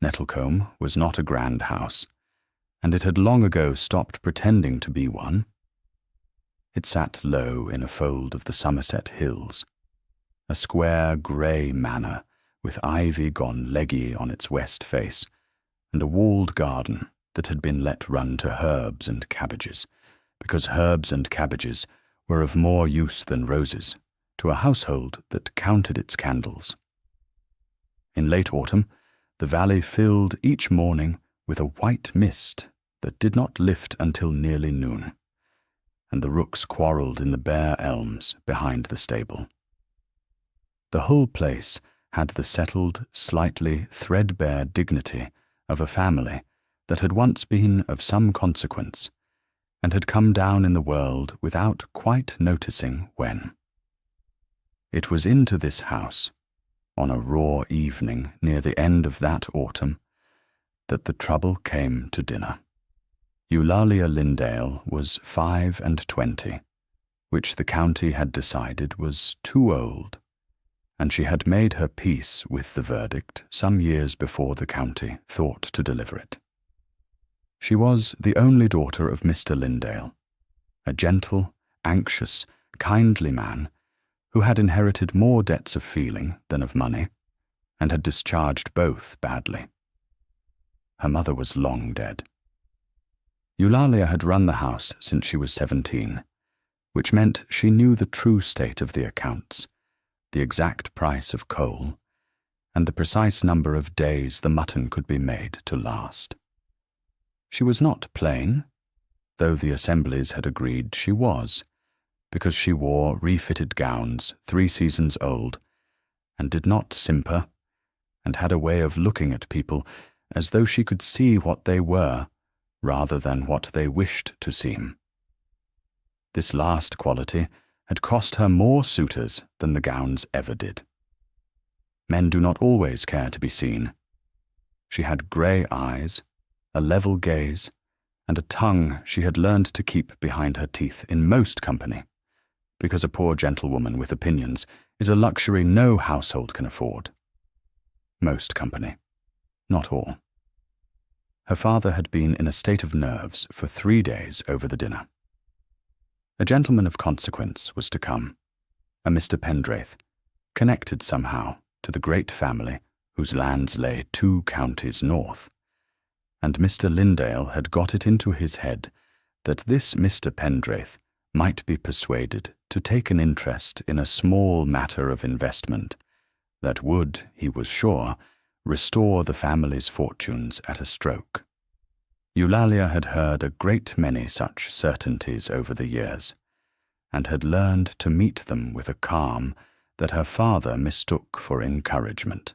Nettlecombe was not a grand house, and it had long ago stopped pretending to be one. It sat low in a fold of the Somerset Hills, a square grey manor with ivy gone leggy on its west face, and a walled garden that had been let run to herbs and cabbages, because herbs and cabbages were of more use than roses to a household that counted its candles. In late autumn, the valley filled each morning with a white mist that did not lift until nearly noon, and the rooks quarrelled in the bare elms behind the stable. The whole place had the settled, slightly threadbare dignity of a family that had once been of some consequence, and had come down in the world without quite noticing when. It was into this house, on a raw evening near the end of that autumn, that the trouble came to dinner. Eulalia Lindale was 25, which the county had decided was too old, and she had made her peace with the verdict some years before the county thought to deliver it. She was the only daughter of Mr. Lindale, a gentle, anxious, kindly man who had inherited more debts of feeling than of money, and had discharged both badly. Her mother was long dead. Eulalia had run the house since she was 17, which meant she knew the true state of the accounts, the exact price of coal, and the precise number of days the mutton could be made to last. She was not plain, though the assemblies had agreed she was, because she wore refitted gowns 3 seasons old, and did not simper, and had a way of looking at people as though she could see what they were rather than what they wished to seem. This last quality had cost her more suitors than the gowns ever did. Men do not always care to be seen. She had grey eyes, a level gaze, and a tongue she had learned to keep behind her teeth in most company, because a poor gentlewoman with opinions is a luxury no household can afford. Most company, not all. Her father had been in a state of nerves for 3 days over the dinner. A gentleman of consequence was to come, a Mr. Pendraith, connected somehow to the great family whose lands lay 2 counties north, and Mr. Lindale had got it into his head that this Mr. Pendraith might be persuaded to take an interest in a small matter of investment that would, he was sure, restore the family's fortunes at a stroke. Eulalia had heard a great many such certainties over the years, and had learned to meet them with a calm that her father mistook for encouragement.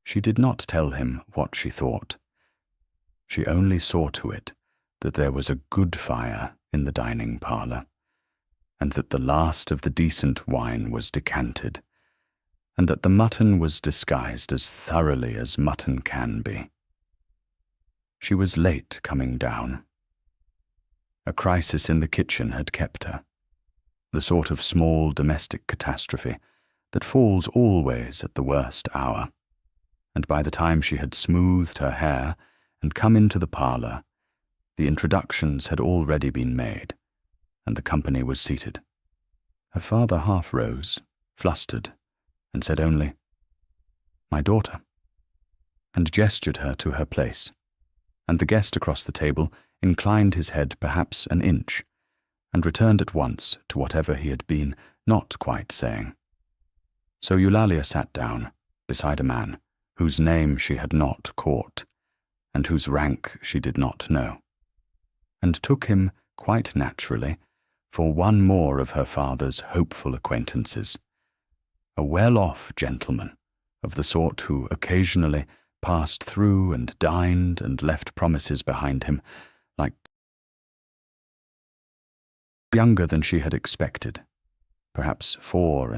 She did not tell him what she thought. She only saw to it that there was a good fire in the dining parlour, and that the last of the decent wine was decanted, and that the mutton was disguised as thoroughly as mutton can be. She was late coming down. A crisis in the kitchen had kept her, the sort of small domestic catastrophe that falls always at the worst hour, and by the time she had smoothed her hair and come into the parlour, the introductions had already been made, and the company was seated. Her father half rose, flustered, and said only, "My daughter," and gestured her to her place, and the guest across the table inclined his head perhaps an inch, and returned at once to whatever he had been not quite saying. So Eulalia sat down beside a man whose name she had not caught, and whose rank she did not know, and took him, quite naturally, for one more of her father's hopeful acquaintances, a well-off gentleman of the sort who occasionally passed through and dined and left promises behind him, like younger than she had expected, perhaps 34,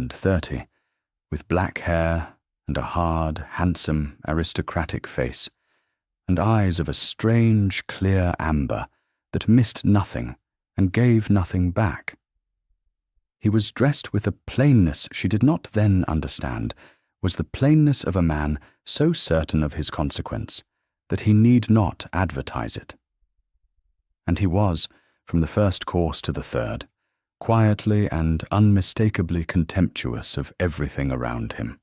with black hair and a hard, handsome, aristocratic face, and eyes of a strange, clear amber that missed nothing and gave nothing back. He was dressed with a plainness she did not then understand, was the plainness of a man so certain of his consequence that he need not advertise it. And he was, from the first course to the third, quietly and unmistakably contemptuous of everything around him.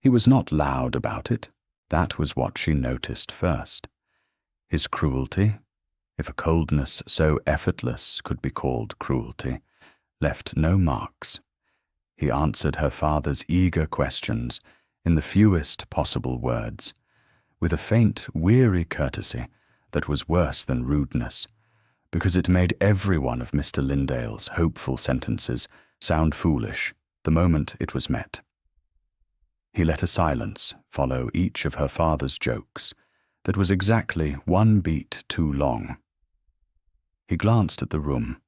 He was not loud about it. That was what she noticed first. His cruelty, if a coldness so effortless could be called cruelty, left no marks. He answered her father's eager questions in the fewest possible words, with a faint, weary courtesy that was worse than rudeness, because it made every one of Mr. Lindale's hopeful sentences sound foolish the moment it was met. He let a silence follow each of her father's jokes that was exactly one beat too long. He glanced at the room,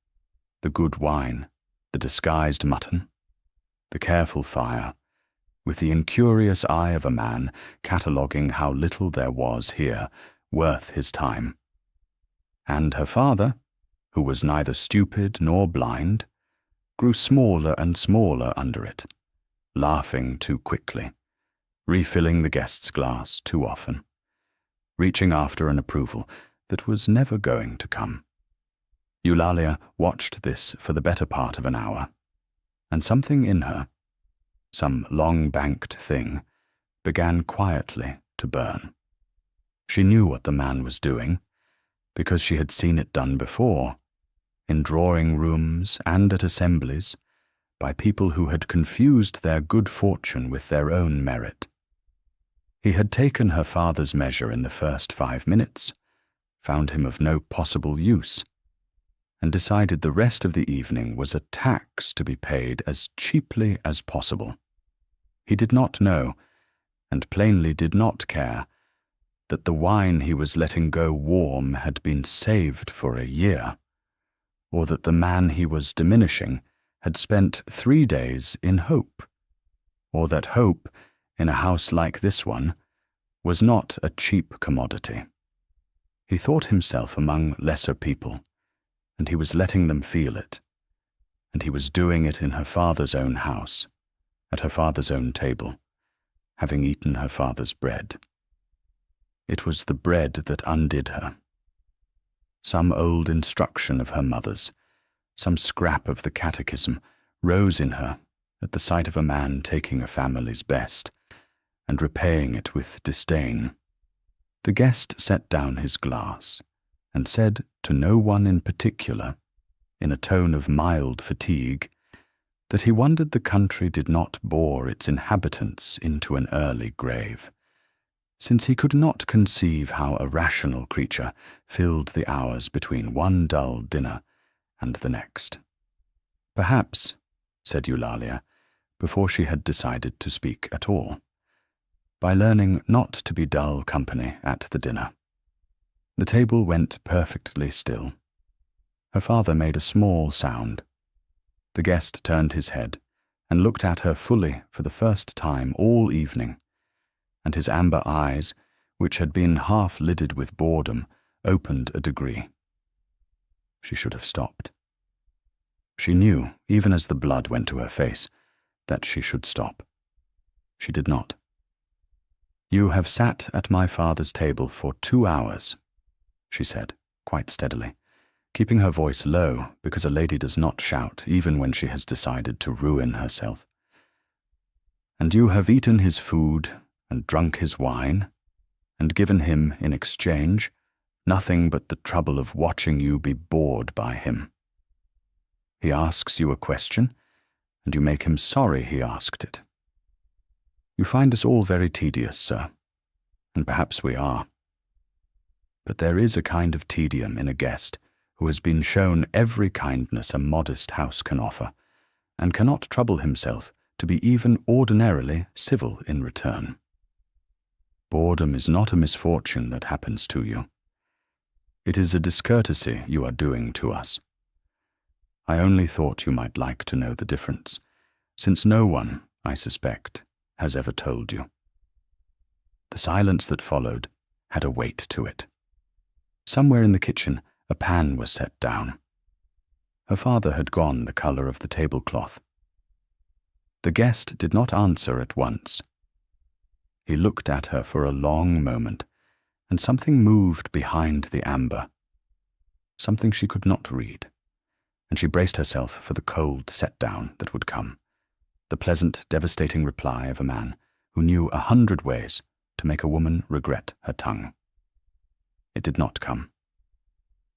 the good wine, the disguised mutton, the careful fire, with the incurious eye of a man cataloguing how little there was here worth his time. And her father, who was neither stupid nor blind, grew smaller and smaller under it, laughing too quickly, refilling the guest's glass too often, reaching after an approval that was never going to come. Eulalia watched this for the better part of an hour, and something in her, some long-banked thing, began quietly to burn. She knew what the man was doing, because she had seen it done before, in drawing-rooms and at assemblies, by people who had confused their good fortune with their own merit. He had taken her father's measure in the first 5 minutes, found him of no possible use, and decided the rest of the evening was a tax to be paid as cheaply as possible. He did not know, and plainly did not care, that the wine he was letting go warm had been saved for a year, or that the man he was diminishing had spent 3 days in hope, or that hope, in a house like this one, was not a cheap commodity. He thought himself among lesser people, and he was letting them feel it, and he was doing it in her father's own house, at her father's own table, having eaten her father's bread. It was the bread that undid her. Some old instruction of her mother's, some scrap of the catechism, rose in her at the sight of a man taking a family's best, and repaying it with disdain. The guest set down his glass, and said to no one in particular, in a tone of mild fatigue, that he wondered the country did not bore its inhabitants into an early grave, since he could not conceive how a rational creature filled the hours between one dull dinner and the next. Perhaps, said Eulalia, before she had decided to speak at all, by learning not to be dull company at the dinner. The table went perfectly still. Her father made a small sound. The guest turned his head and looked at her fully for the first time all evening, and his amber eyes, which had been half-lidded with boredom, opened a degree. She should have stopped. She knew, even as the blood went to her face, that she should stop. She did not. "You have sat at my father's table for 2 hours," she said, quite steadily, keeping her voice low because a lady does not shout even when she has decided to ruin herself. "And you have eaten his food and drunk his wine, and given him, in exchange, nothing but the trouble of watching you be bored by him. He asks you a question, and you make him sorry he asked it. You find us all very tedious, sir, and perhaps we are. But there is a kind of tedium in a guest who has been shown every kindness a modest house can offer, and cannot trouble himself to be even ordinarily civil in return. Boredom is not a misfortune that happens to you. It is a discourtesy you are doing to us. I only thought you might like to know the difference, since no one, I suspect, has ever told you." The silence that followed had a weight to it. Somewhere in the kitchen a pan was set down. Her father had gone the colour of the tablecloth. The guest did not answer at once, He looked at her for a long moment, and something moved behind the amber. Something she could not read, and she braced herself for the cold set-down that would come, the pleasant, devastating reply of a man who knew 100 ways to make a woman regret her tongue. It did not come.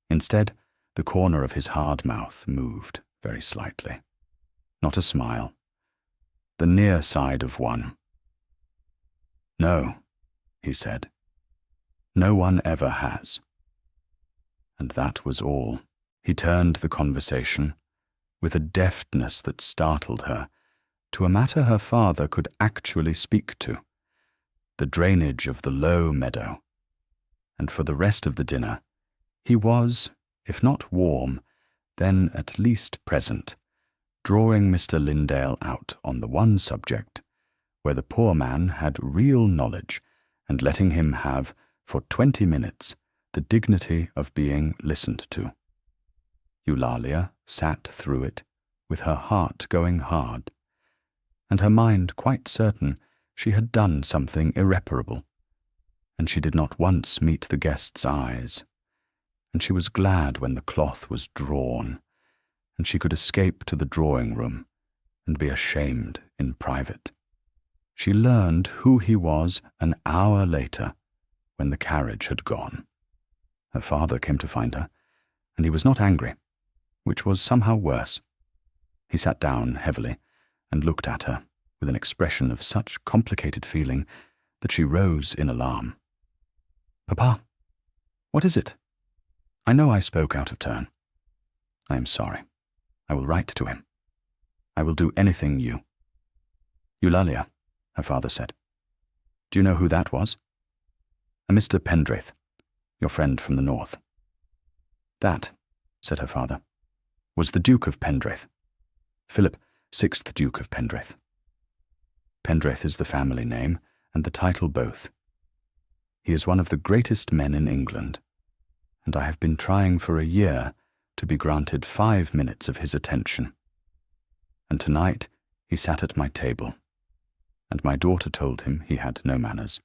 Instead, the corner of his hard mouth moved very slightly. Not a smile. The near side of one. "No," he said. "No one ever has." And that was all. He turned the conversation, with a deftness that startled her, to a matter her father could actually speak to, the drainage of the low meadow. And for the rest of the dinner, he was, if not warm, then at least present, drawing Mr. Lindale out on the one subject where the poor man had real knowledge, and letting him have, for 20 minutes, the dignity of being listened to. Eulalia sat through it, with her heart going hard, and her mind quite certain she had done something irreparable, and she did not once meet the guest's eyes, and she was glad when the cloth was drawn, and she could escape to the drawing-room and be ashamed in private. She learned who he was an hour later, when the carriage had gone. Her father came to find her, and he was not angry, which was somehow worse. He sat down heavily and looked at her with an expression of such complicated feeling that she rose in alarm. "Papa, what is it? I know I spoke out of turn. I am sorry. I will write to him. I will do anything you—" "Eulalia," her father said, "do you know who that was?" "A Mr. Pendraith, your friend from the north." "That," said her father, "was the Duke of Pendraith, Philip, 6th Duke of Pendraith. Pendraith is the family name, and the title both. He is one of the greatest men in England, and I have been trying for a year to be granted 5 minutes of his attention. And tonight he sat at my table, and my daughter told him he had no manners."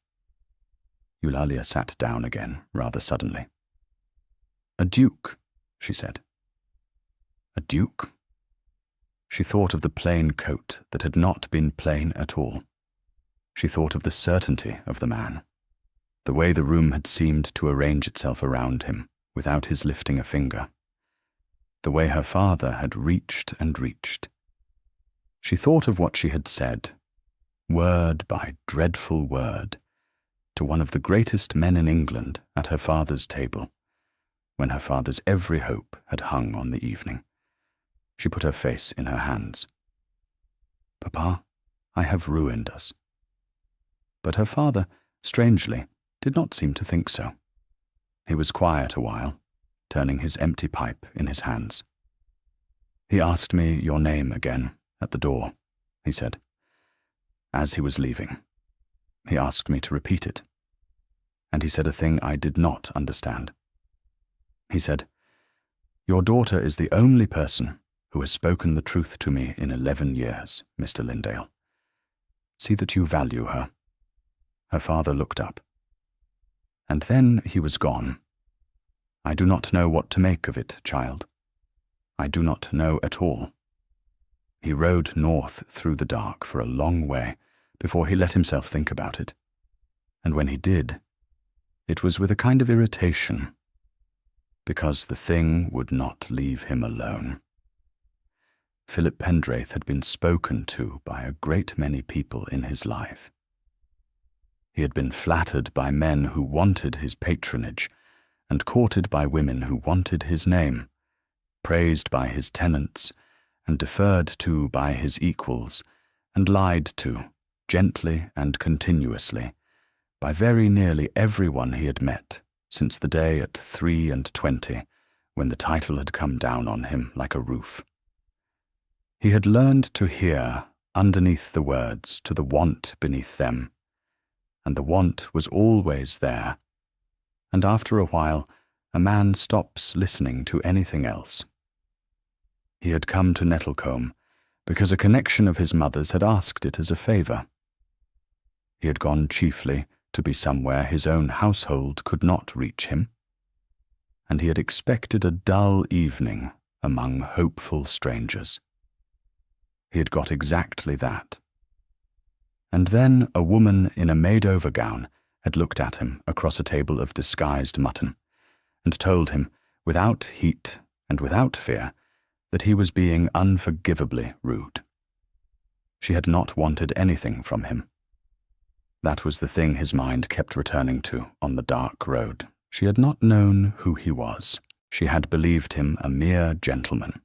Eulalia sat down again rather suddenly. "A duke," she said. "A duke?" She thought of the plain coat that had not been plain at all. She thought of the certainty of the man, the way the room had seemed to arrange itself around him without his lifting a finger, the way her father had reached and reached. She thought of what she had said, word by dreadful word, to one of the greatest men in England at her father's table, when her father's every hope had hung on the evening. She put her face in her hands. "Papa, I have ruined us." But her father, strangely, did not seem to think so. He was quiet a while, turning his empty pipe in his hands. "He asked me your name again at the door," he said. "As he was leaving, he asked me to repeat it, and he said a thing I did not understand. He said, 'Your daughter is the only person who has spoken the truth to me in 11 years, Mr. Lindale. See that you value her.'" Her father looked up. And then he was gone. "I do not know what to make of it, child. I do not know at all." He rode north through the dark for a long way before he let himself think about it. And when he did, it was with a kind of irritation, because the thing would not leave him alone. Philip Pendraith had been spoken to by a great many people in his life. He had been flattered by men who wanted his patronage, and courted by women who wanted his name, praised by his tenants, and deferred to by his equals, and lied to, gently and continuously, by very nearly everyone he had met since the day at 23, when the title had come down on him like a roof. He had learned to hear, underneath the words, to the want beneath them, and the want was always there, and after a while a man stops listening to anything else. He had come to Nettlecombe because a connection of his mother's had asked it as a favour. He had gone chiefly to be somewhere his own household could not reach him, and he had expected a dull evening among hopeful strangers. He had got exactly that. And then a woman in a made-over gown had looked at him across a table of disguised mutton, and told him, without heat and without fear, that he was being unforgivably rude. She had not wanted anything from him. That was the thing his mind kept returning to on the dark road. She had not known who he was. She had believed him a mere gentleman,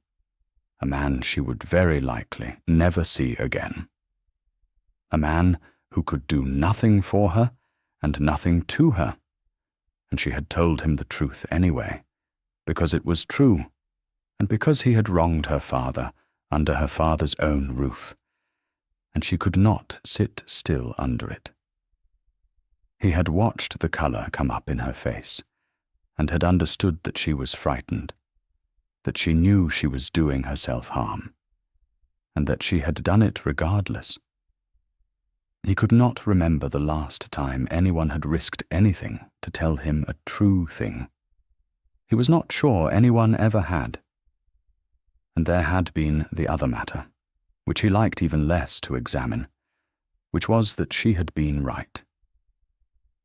a man she would very likely never see again. A man who could do nothing for her and nothing to her, and she had told him the truth anyway, because it was true, and because he had wronged her father under her father's own roof, and she could not sit still under it. He had watched the colour come up in her face, and had understood that she was frightened, that she knew she was doing herself harm, and that she had done it regardless. He could not remember the last time anyone had risked anything to tell him a true thing. He was not sure anyone ever had. And there had been the other matter, which he liked even less to examine, which was that she had been right.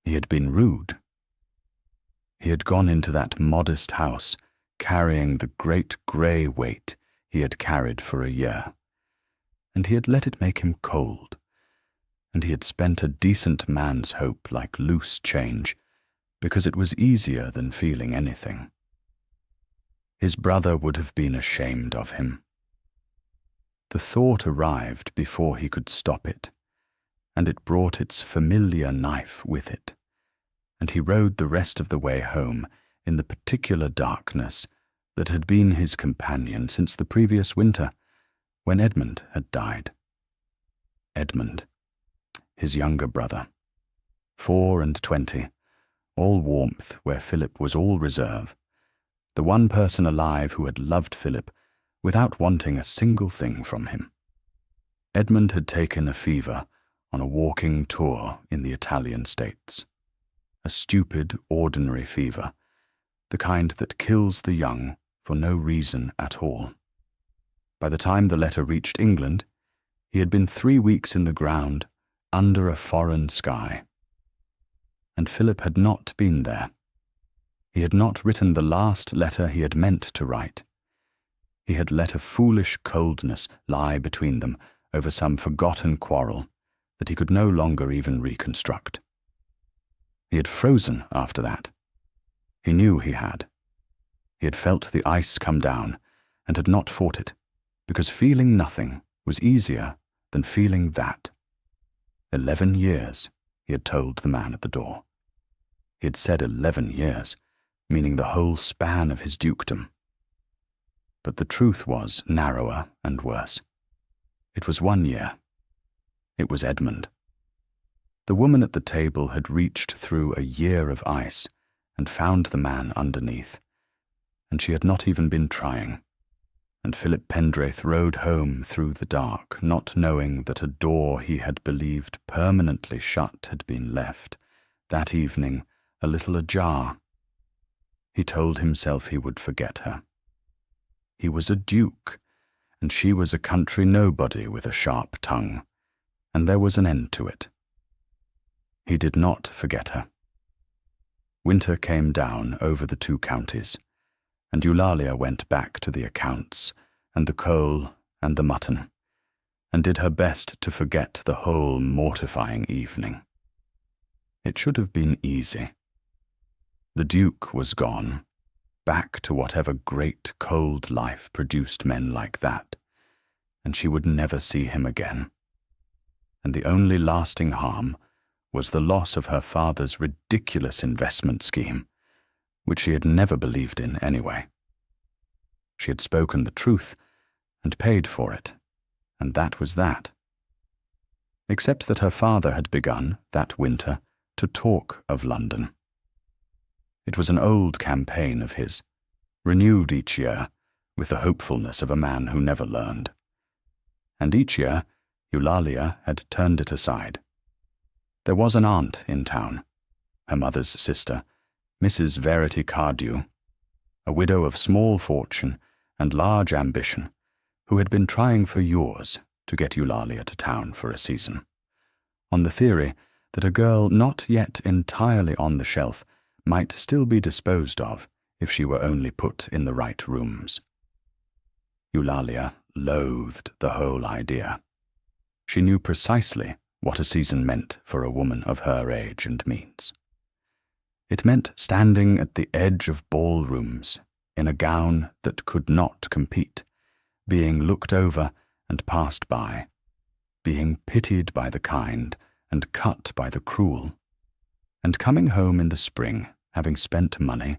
He had been rude. He had gone into that modest house carrying the great grey weight he had carried for a year, and he had let it make him cold, and he had spent a decent man's hope like loose change, because it was easier than feeling anything. His brother would have been ashamed of him. The thought arrived before he could stop it, and it brought its familiar knife with it, and he rode the rest of the way home in the particular darkness that had been his companion since the previous winter, when Edmund had died. Edmund, his younger brother, 24, all warmth where Philip was all reserve, the one person alive who had loved Philip without wanting a single thing from him. Edmund had taken a fever on a walking tour in the Italian states, a stupid, ordinary fever, the kind that kills the young for no reason at all. By the time the letter reached England, he had been 3 weeks in the ground under a foreign sky. And Philip had not been there. He had not written the last letter he had meant to write. He had let a foolish coldness lie between them over some forgotten quarrel that he could no longer even reconstruct. He had frozen after that. He knew he had. He had felt the ice come down and had not fought it, because feeling nothing was easier than feeling that. 11 years, he had told the man at the door. He had said 11 years, meaning the whole span of his dukedom. But the truth was narrower and worse. It was 1 year. It was Edmund. The woman at the table had reached through a year of ice and found the man underneath, and she had not even been trying. And Philip Pendraith rode home through the dark, not knowing that a door he had believed permanently shut had been left, that evening, a little ajar. He told himself he would forget her. He was a duke, and she was a country nobody with a sharp tongue, and there was an end to it. He did not forget her. Winter came down over the 2 counties, and Eulalia went back to the accounts, and the coal, and the mutton, and did her best to forget the whole mortifying evening. It should have been easy. The Duke was gone, back to whatever great cold life produced men like that, and she would never see him again. And the only lasting harm was the loss of her father's ridiculous investment scheme, which she had never believed in anyway. She had spoken the truth and paid for it, and that was that. Except that her father had begun, that winter, to talk of London. It was an old campaign of his, renewed each year with the hopefulness of a man who never learned. And each year, Eulalia had turned it aside. There was an aunt in town, her mother's sister, Mrs. Verity Cardew, a widow of small fortune and large ambition, who had been trying for years to get Eulalia to town for a season, on the theory that a girl not yet entirely on the shelf might still be disposed of if she were only put in the right rooms. Eulalia loathed the whole idea. She knew precisely what a season meant for a woman of her age and means. It meant standing at the edge of ballrooms in a gown that could not compete, being looked over and passed by, being pitied by the kind and cut by the cruel, and coming home in the spring, having spent money,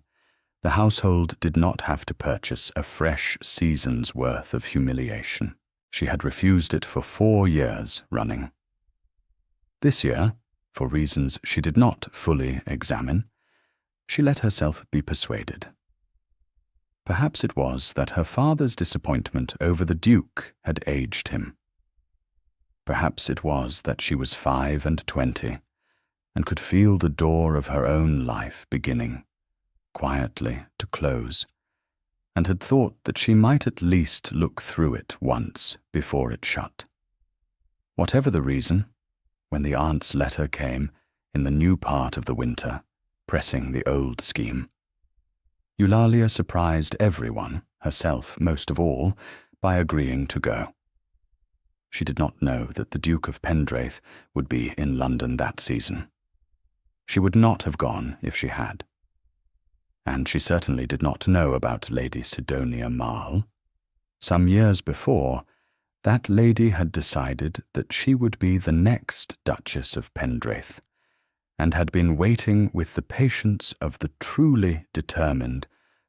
the household did not have to purchase a fresh season's worth of humiliation. She had refused it for 4 years running. This year, for reasons she did not fully examine, she let herself be persuaded. Perhaps it was that her father's disappointment over the Duke had aged him. Perhaps it was that she was 25 and could feel the door of her own life beginning, quietly, to close, and had thought that she might at least look through it once before it shut. Whatever the reason, when the aunt's letter came in the new part of the winter, pressing the old scheme, Eulalia surprised everyone, herself most of all, by agreeing to go. She did not know that the Duke of Pendraith would be in London that season. She would not have gone if she had. And she certainly did not know about Lady Sidonia Marle. Some years before, that lady had decided that she would be the next Duchess of Pendraith, and had been waiting with the patience of the truly determined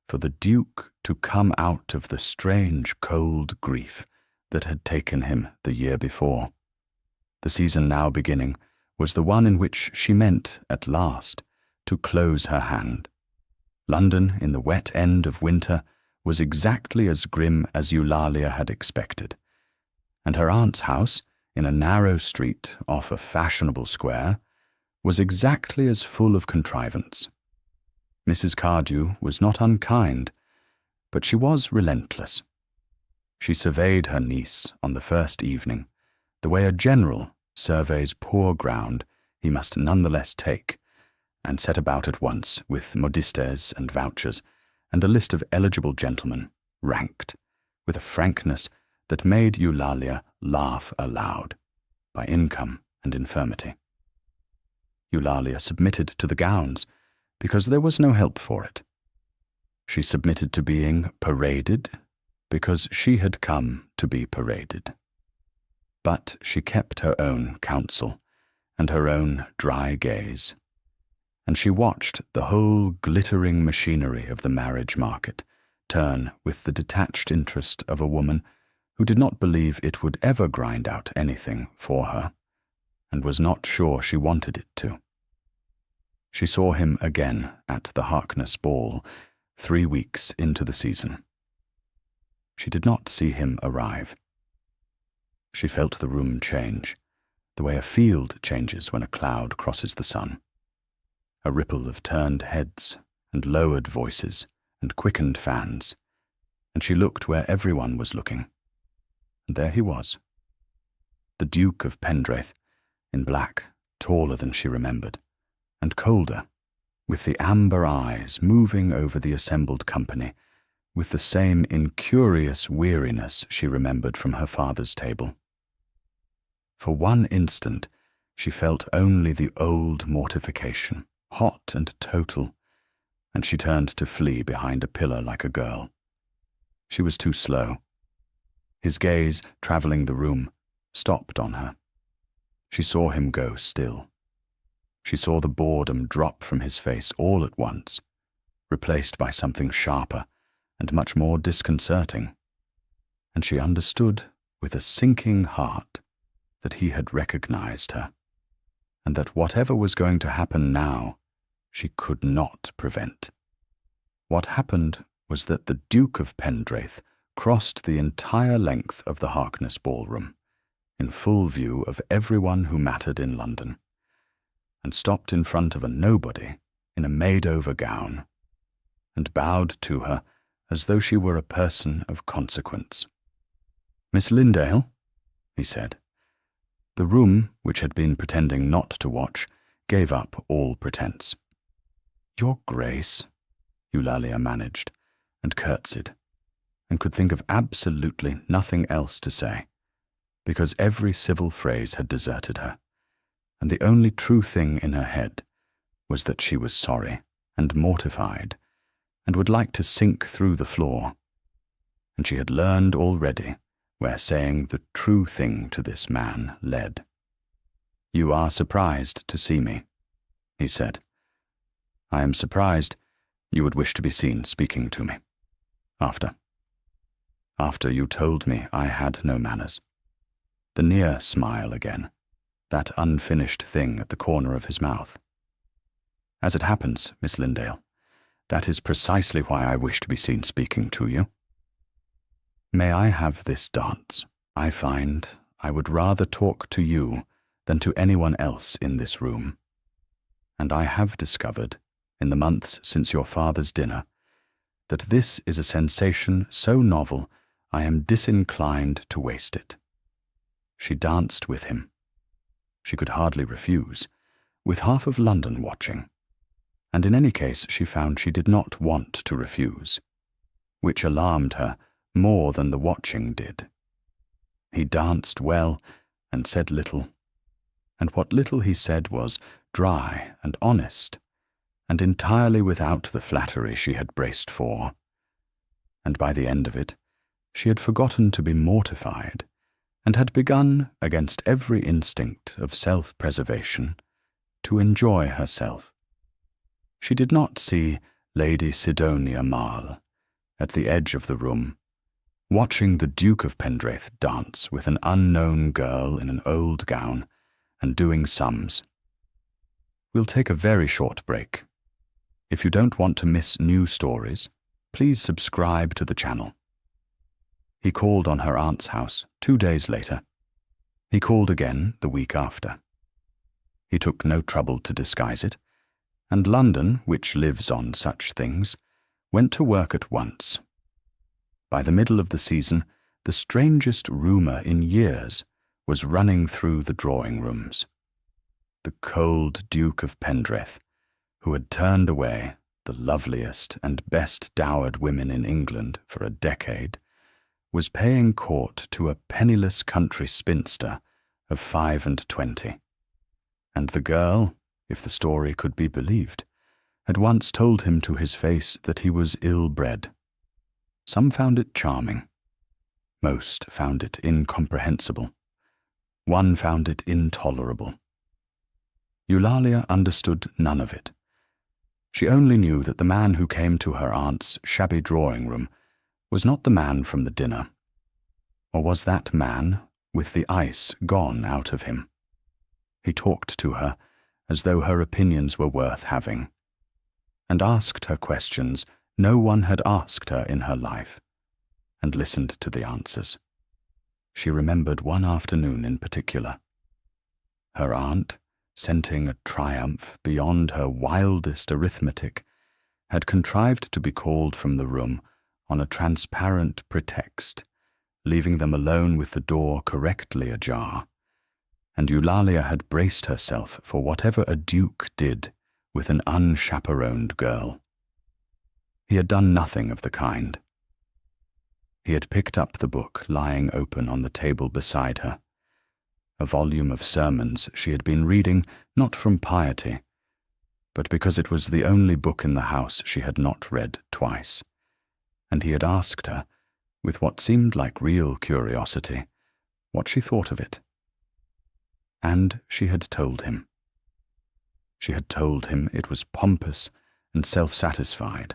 for the Duke to come out of the strange cold grief that had taken him the year before. The season now beginning was the one in which she meant, at last, to close her hand. London, in the wet end of winter, was exactly as grim as Eulalia had expected, and her aunt's house, in a narrow street off a fashionable square, was exactly as full of contrivance. Mrs. Cardew was not unkind, but she was relentless. She surveyed her niece on the first evening, the way a general surveys poor ground he must nonetheless take, and set about at once with modistes and vouchers, and a list of eligible gentlemen, ranked, with a frankness that made Eulalia laugh aloud, by income and infirmity. Eulalia submitted to the gowns, because there was no help for it. She submitted to being paraded, because she had come to be paraded. But she kept her own counsel, and her own dry gaze, and she watched the whole glittering machinery of the marriage market turn with the detached interest of a woman who did not believe it would ever grind out anything for her, and was not sure she wanted it to. She saw him again at the Harkness ball 3 weeks into the season. She did not see him arrive. She felt the room change, the way a field changes when a cloud crosses the sun. A ripple of turned heads and lowered voices and quickened fans, and she looked where everyone was looking. And there he was, the Duke of Pendraith, in black, taller than she remembered, and colder, with the amber eyes moving over the assembled company, with the same incurious weariness she remembered from her father's table. For one instant she felt only the old mortification, hot and total, and she turned to flee behind a pillar like a girl. She was too slow. His gaze, travelling the room, stopped on her. She saw him go still. She saw the boredom drop from his face all at once, replaced by something sharper and much more disconcerting, and she understood with a sinking heart that he had recognized her, and that whatever was going to happen now, she could not prevent. What happened was that the Duke of Pendraith crossed the entire length of the Harkness ballroom, in full view of everyone who mattered in London, and stopped in front of a nobody in a made-over gown, and bowed to her as though she were a person of consequence. "Miss Lindale," he said. The room, which had been pretending not to watch, gave up all pretense. "Your Grace," Eulalia managed, and curtsied, and could think of absolutely nothing else to say, because every civil phrase had deserted her, and the only true thing in her head was that she was sorry and mortified, and would like to sink through the floor, and she had learned already where saying the true thing to this man led. "You are surprised to see me," he said. "I am surprised you would wish to be seen speaking to me. After you told me I had no manners." The near smile again, that unfinished thing at the corner of his mouth. "As it happens, Miss Lindale, that is precisely why I wish to be seen speaking to you. May I have this dance? I find I would rather talk to you than to anyone else in this room. And I have discovered, in the months since your father's dinner, that this is a sensation so novel I am disinclined to waste it." She danced with him. She could hardly refuse, with half of London watching. And in any case she found she did not want to refuse, which alarmed her more than the watching did. He danced well and said little, and what little he said was dry and honest, and entirely without the flattery she had braced for. And by the end of it, she had forgotten to be mortified, and had begun, against every instinct of self-preservation, to enjoy herself. She did not see Lady Sidonia Marle, at the edge of the room, watching the Duke of Pendraith dance with an unknown girl in an old gown, and doing sums. "We'll take a very short break. If you don't want to miss new stories, please subscribe to the channel." He called on her aunt's house 2 days later. He called again the week after. He took no trouble to disguise it, and London, which lives on such things, went to work at once. By the middle of the season, the strangest rumour in years was running through the drawing-rooms. The cold Duke of Pendraith, who had turned away the loveliest and best dowered women in England for a decade, was paying court to a penniless country spinster of 25, and the girl, if the story could be believed, had once told him to his face that he was ill-bred. Some found it charming. Most found it incomprehensible. One found it intolerable. Eulalia understood none of it. She only knew that the man who came to her aunt's shabby drawing-room was not the man from the dinner, or was that man with the ice gone out of him. He talked to her as though her opinions were worth having, and asked her questions no one had asked her in her life, and listened to the answers. She remembered one afternoon in particular. Her aunt, scenting a triumph beyond her wildest arithmetic, had contrived to be called from the room on a transparent pretext, leaving them alone with the door correctly ajar, and Eulalia had braced herself for whatever a duke did with an unchaperoned girl. He had done nothing of the kind. He had picked up the book lying open on the table beside her, a volume of sermons she had been reading not from piety, but because it was the only book in the house she had not read twice, and he had asked her, with what seemed like real curiosity, what she thought of it. And she had told him. She had told him it was pompous and self-satisfied,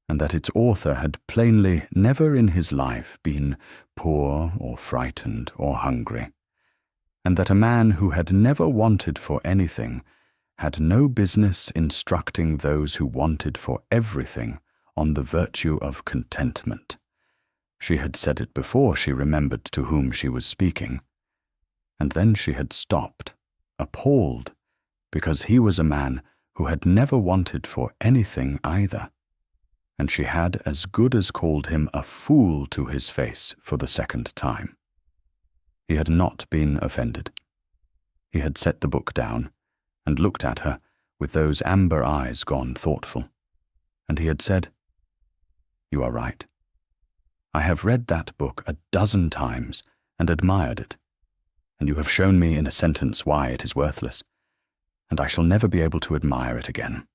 and that its author had plainly never in his life been poor or frightened or hungry, and that a man who had never wanted for anything had no business instructing those who wanted for everything on the virtue of contentment. She had said it before she remembered to whom she was speaking, and then she had stopped, appalled, because he was a man who had never wanted for anything either, and she had as good as called him a fool to his face for the second time. He had not been offended. He had set the book down and looked at her with those amber eyes gone thoughtful, and he had said, "You are right. I have read that book 12 times and admired it, and you have shown me in a sentence why it is worthless, and I shall never be able to admire it again.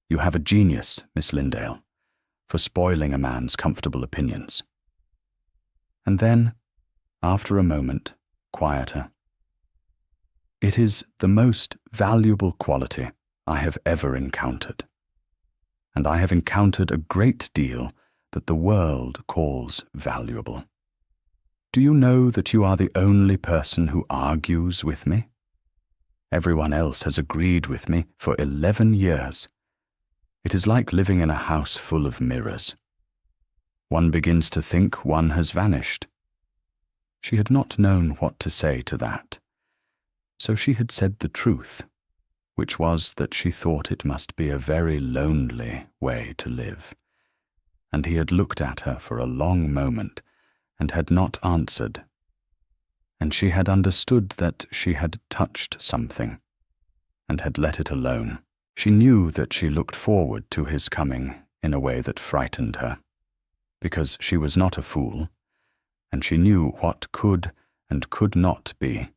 You have a genius, Miss Lindale, for spoiling a man's comfortable opinions." And then, after a moment, quieter, "It is the most valuable quality I have ever encountered, and I have encountered a great deal that the world calls valuable. Do you know that you are the only person who argues with me? Everyone else has agreed with me for 11 years. It is like living in a house full of mirrors. One begins to think one has vanished." She had not known what to say to that, so she had said the truth, which was that she thought it must be a very lonely way to live, and he had looked at her for a long moment and had not answered, and she had understood that she had touched something, and had let it alone. She knew that she looked forward to his coming in a way that frightened her, because she was not a fool, and she knew what could and could not be,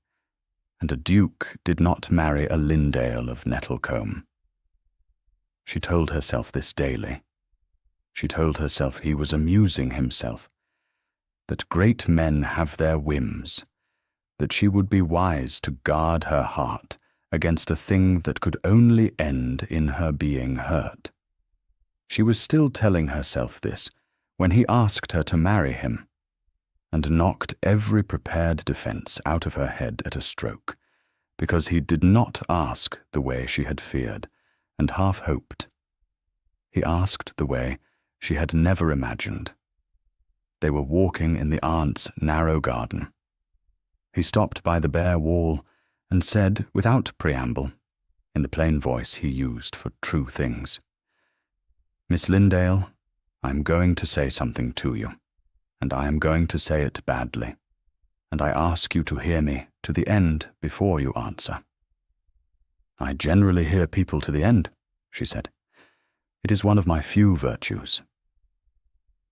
and a duke did not marry a Lindale of Nettlecombe. She told herself this daily. She told herself he was amusing himself, that great men have their whims, that she would be wise to guard her heart against a thing that could only end in her being hurt. She was still telling herself this when he asked her to marry him, and knocked every prepared defense out of her head at a stroke, because he did not ask the way she had feared and half hoped. He asked the way she had never imagined. They were walking in the aunt's narrow garden. He stopped by the bare wall and said, without preamble, in the plain voice he used for true things, "Miss Lindale, I am going to say something to you, and I am going to say it badly, and I ask you to hear me to the end before you answer." "I generally hear people to the end," she said. "It is one of my few virtues."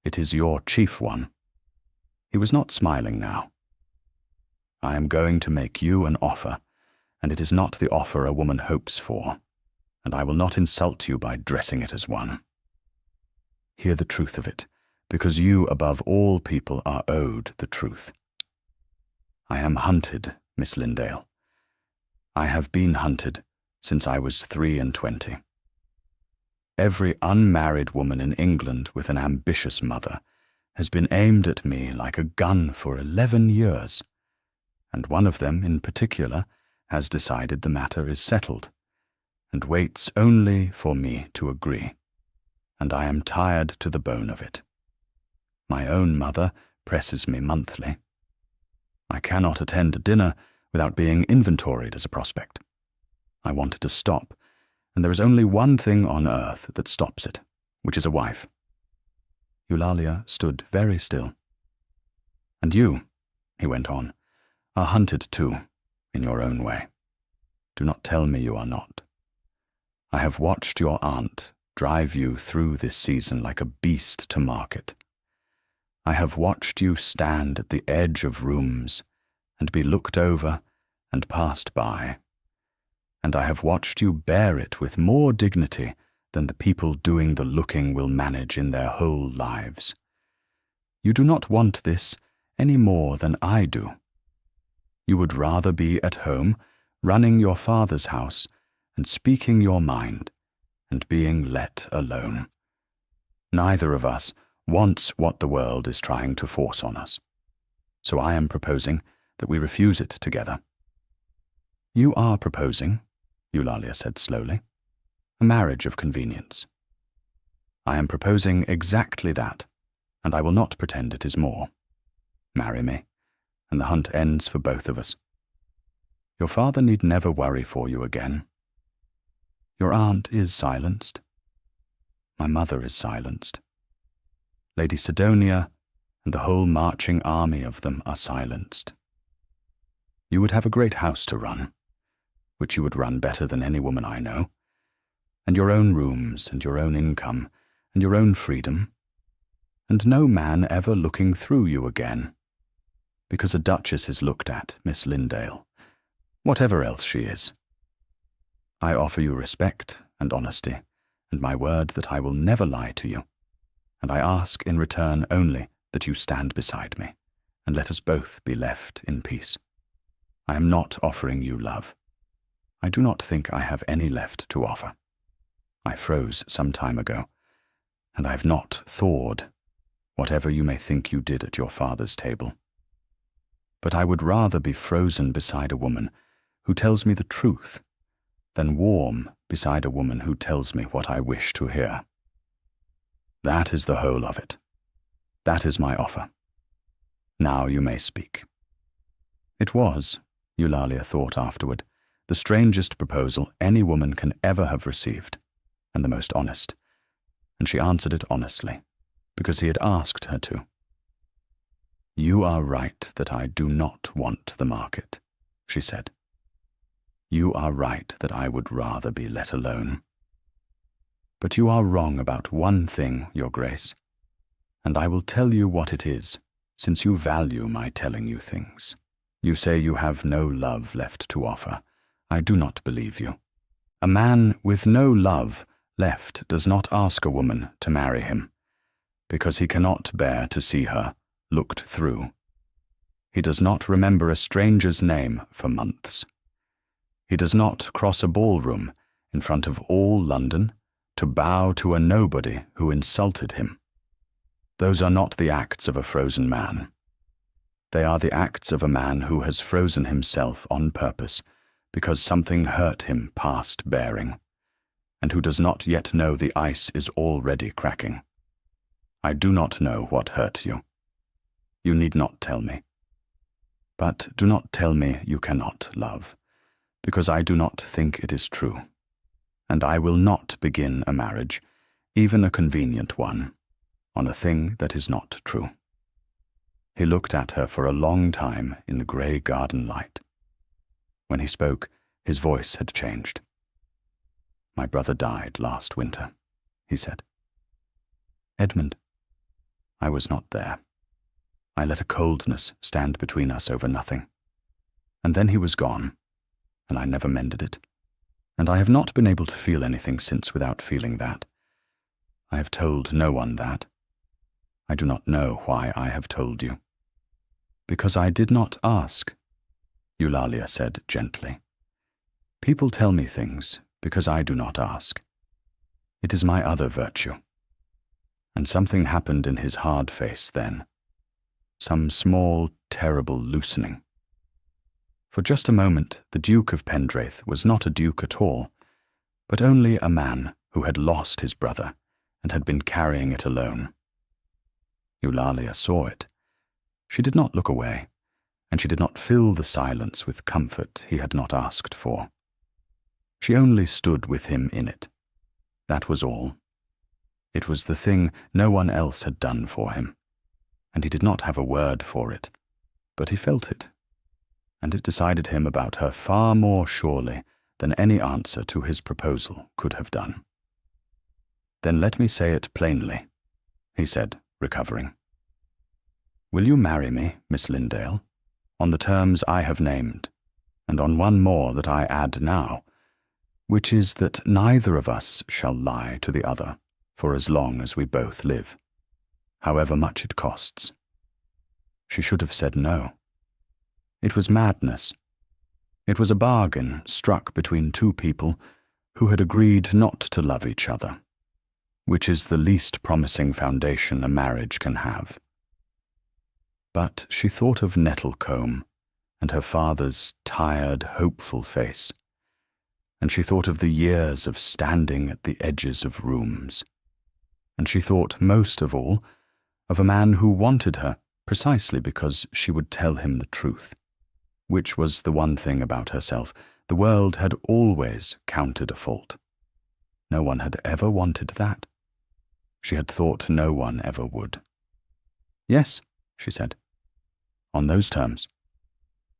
"It is your chief one." He was not smiling now. "I am going to make you an offer, and it is not the offer a woman hopes for, and I will not insult you by dressing it as one. Hear the truth of it, because you above all people are owed the truth. I am hunted, Miss Lindale. I have been hunted since I was 23. Every unmarried woman in England with an ambitious mother has been aimed at me like a gun for 11 years, and one of them in particular has decided the matter is settled, and waits only for me to agree, and I am tired to the bone of it. My own mother presses me monthly. I cannot attend a dinner without being inventoried as a prospect. I wanted to stop, and there is only one thing on earth that stops it, which is a wife." Eulalia stood very still. "And you," he went on, "are hunted too, in your own way. Do not tell me you are not. I have watched your aunt drive you through this season like a beast to market. I have watched you stand at the edge of rooms and be looked over and passed by, and I have watched you bear it with more dignity than the people doing the looking will manage in their whole lives. You do not want this any more than I do. You would rather be at home, running your father's house and speaking your mind, and being let alone. Neither of us wants what the world is trying to force on us, so I am proposing that we refuse it together." "You are proposing," Eulalia said slowly, "a marriage of convenience." "I am proposing exactly that, and I will not pretend it is more. Marry me, and the hunt ends for both of us." Your father need never worry for you again. Your aunt is silenced. My mother is silenced. Lady Sidonia and the whole marching army of them are silenced. You would have a great house to run, which you would run better than any woman I know, and your own rooms and your own income and your own freedom, and no man ever looking through you again, because a duchess is looked at, Miss Lindale, whatever else she is. I offer you respect and honesty, and my word that I will never lie to you, and I ask in return only that you stand beside me, and let us both be left in peace. I am not offering you love. I do not think I have any left to offer. I froze some time ago, and I have not thawed, whatever you may think you did at your father's table. But I would rather be frozen beside a woman who tells me the truth than warm beside a woman who tells me what I wish to hear. That is the whole of it. That is my offer. Now you may speak. It was, Eulalia thought afterward, the strangest proposal any woman can ever have received, and the most honest, and she answered it honestly, because he had asked her to. You are right that I do not want the market, she said. You are right that I would rather be let alone. But you are wrong about one thing, Your Grace, and I will tell you what it is, since you value my telling you things. You say you have no love left to offer. I do not believe you. A man with no love left does not ask a woman to marry him, because he cannot bear to see her looked through. He does not remember a stranger's name for months. He does not cross a ballroom in front of all London to bow to a nobody who insulted him. Those are not the acts of a frozen man. They are the acts of a man who has frozen himself on purpose because something hurt him past bearing, and who does not yet know the ice is already cracking. I do not know what hurt you. You need not tell me. But do not tell me you cannot love, because I do not think it is true, and I will not begin a marriage, even a convenient one, on a thing that is not true. He looked at her for a long time in the grey garden light. When he spoke, his voice had changed. My brother died last winter, he said. Edmund, I was not there. I let a coldness stand between us over nothing. And then he was gone, and I never mended it. And I have not been able to feel anything since without feeling that. I have told no one that. I do not know why I have told you. Because I did not ask, Eulalia said gently. People tell me things because I do not ask. It is my other virtue. And something happened in his hard face then. Some small, terrible loosening. For just a moment, the Duke of Pendraith was not a duke at all, but only a man who had lost his brother and had been carrying it alone. Eulalia saw it. She did not look away, and she did not fill the silence with comfort he had not asked for. She only stood with him in it. That was all. It was the thing no one else had done for him, and he did not have a word for it, but he felt it, and it decided him about her far more surely than any answer to his proposal could have done. Then let me say it plainly, he said, recovering. Will you marry me, Miss Lindale, on the terms I have named, and on one more that I add now, which is that neither of us shall lie to the other for as long as we both live, however much it costs? She should have said no. It was madness. It was a bargain struck between two people who had agreed not to love each other, which is the least promising foundation a marriage can have. But she thought of Nettlecombe and her father's tired, hopeful face, and she thought of the years of standing at the edges of rooms, and she thought most of all of a man who wanted her precisely because she would tell him the truth, which was the one thing about herself. The world had always counted a fault. No one had ever wanted that. She had thought no one ever would. "Yes," she said. "On those terms."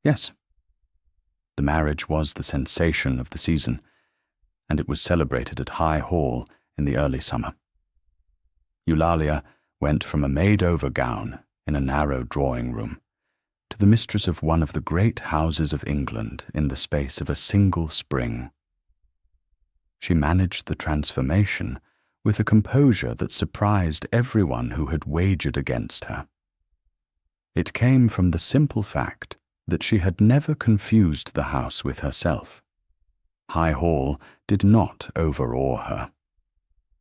"Yes." The marriage was the sensation of the season, and it was celebrated at High Hall in the early summer. Eulalia went from a made-over gown in a narrow drawing-room to the mistress of one of the great houses of England in the space of a single spring. She managed the transformation with a composure that surprised everyone who had wagered against her. It came from the simple fact that she had never confused the house with herself. High Hall did not overawe her.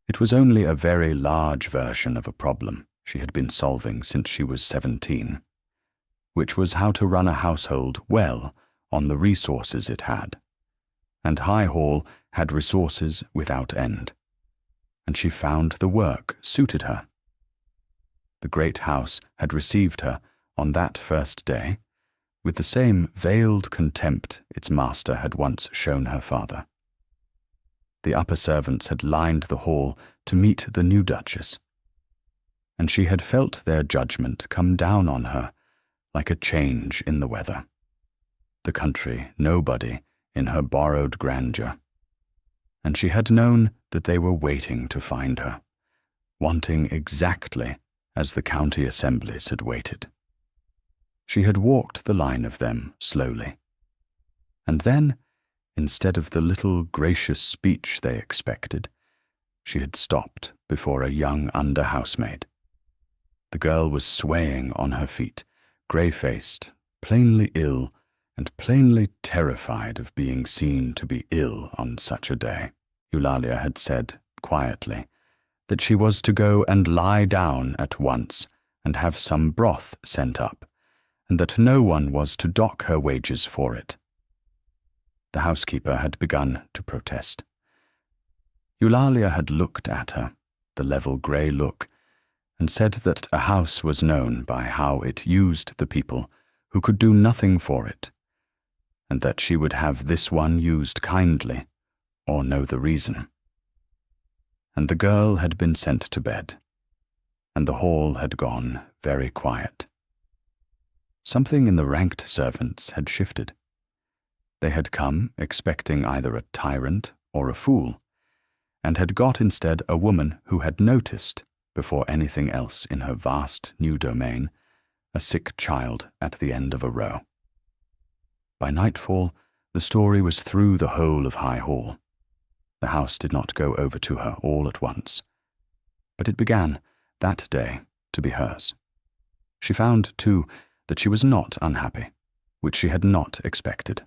It was only a very large version of a problem she had been solving since she was 17, which was how to run a household well on the resources it had. And High Hall had resources without end, and she found the work suited her. The great house had received her on that first day with the same veiled contempt its master had once shown her father. The upper servants had lined the hall to meet the new Duchess, and she had felt their judgment come down on her like a change in the weather. The country nobody in her borrowed grandeur, and she had known that they were waiting to find her, wanting exactly as the county assemblies had waited. She had walked the line of them slowly, and then, instead of the little gracious speech they expected, she had stopped before a young under-housemaid. The girl was swaying on her feet, grey-faced, plainly ill, and plainly terrified of being seen to be ill on such a day. Eulalia had said, quietly, that she was to go and lie down at once and have some broth sent up, and that no one was to dock her wages for it. The housekeeper had begun to protest. Eulalia had looked at her, the level grey look, and said that a house was known by how it used the people who could do nothing for it, and that she would have this one used kindly, or know the reason. And the girl had been sent to bed, and the hall had gone very quiet. Something in the ranked servants had shifted. They had come expecting either a tyrant or a fool, and had got instead a woman who had noticed, before anything else in her vast new domain, a sick child at the end of a row. By nightfall, the story was through the whole of High Hall. The house did not go over to her all at once, but it began, that day, to be hers. She found, too, that she was not unhappy, which she had not expected.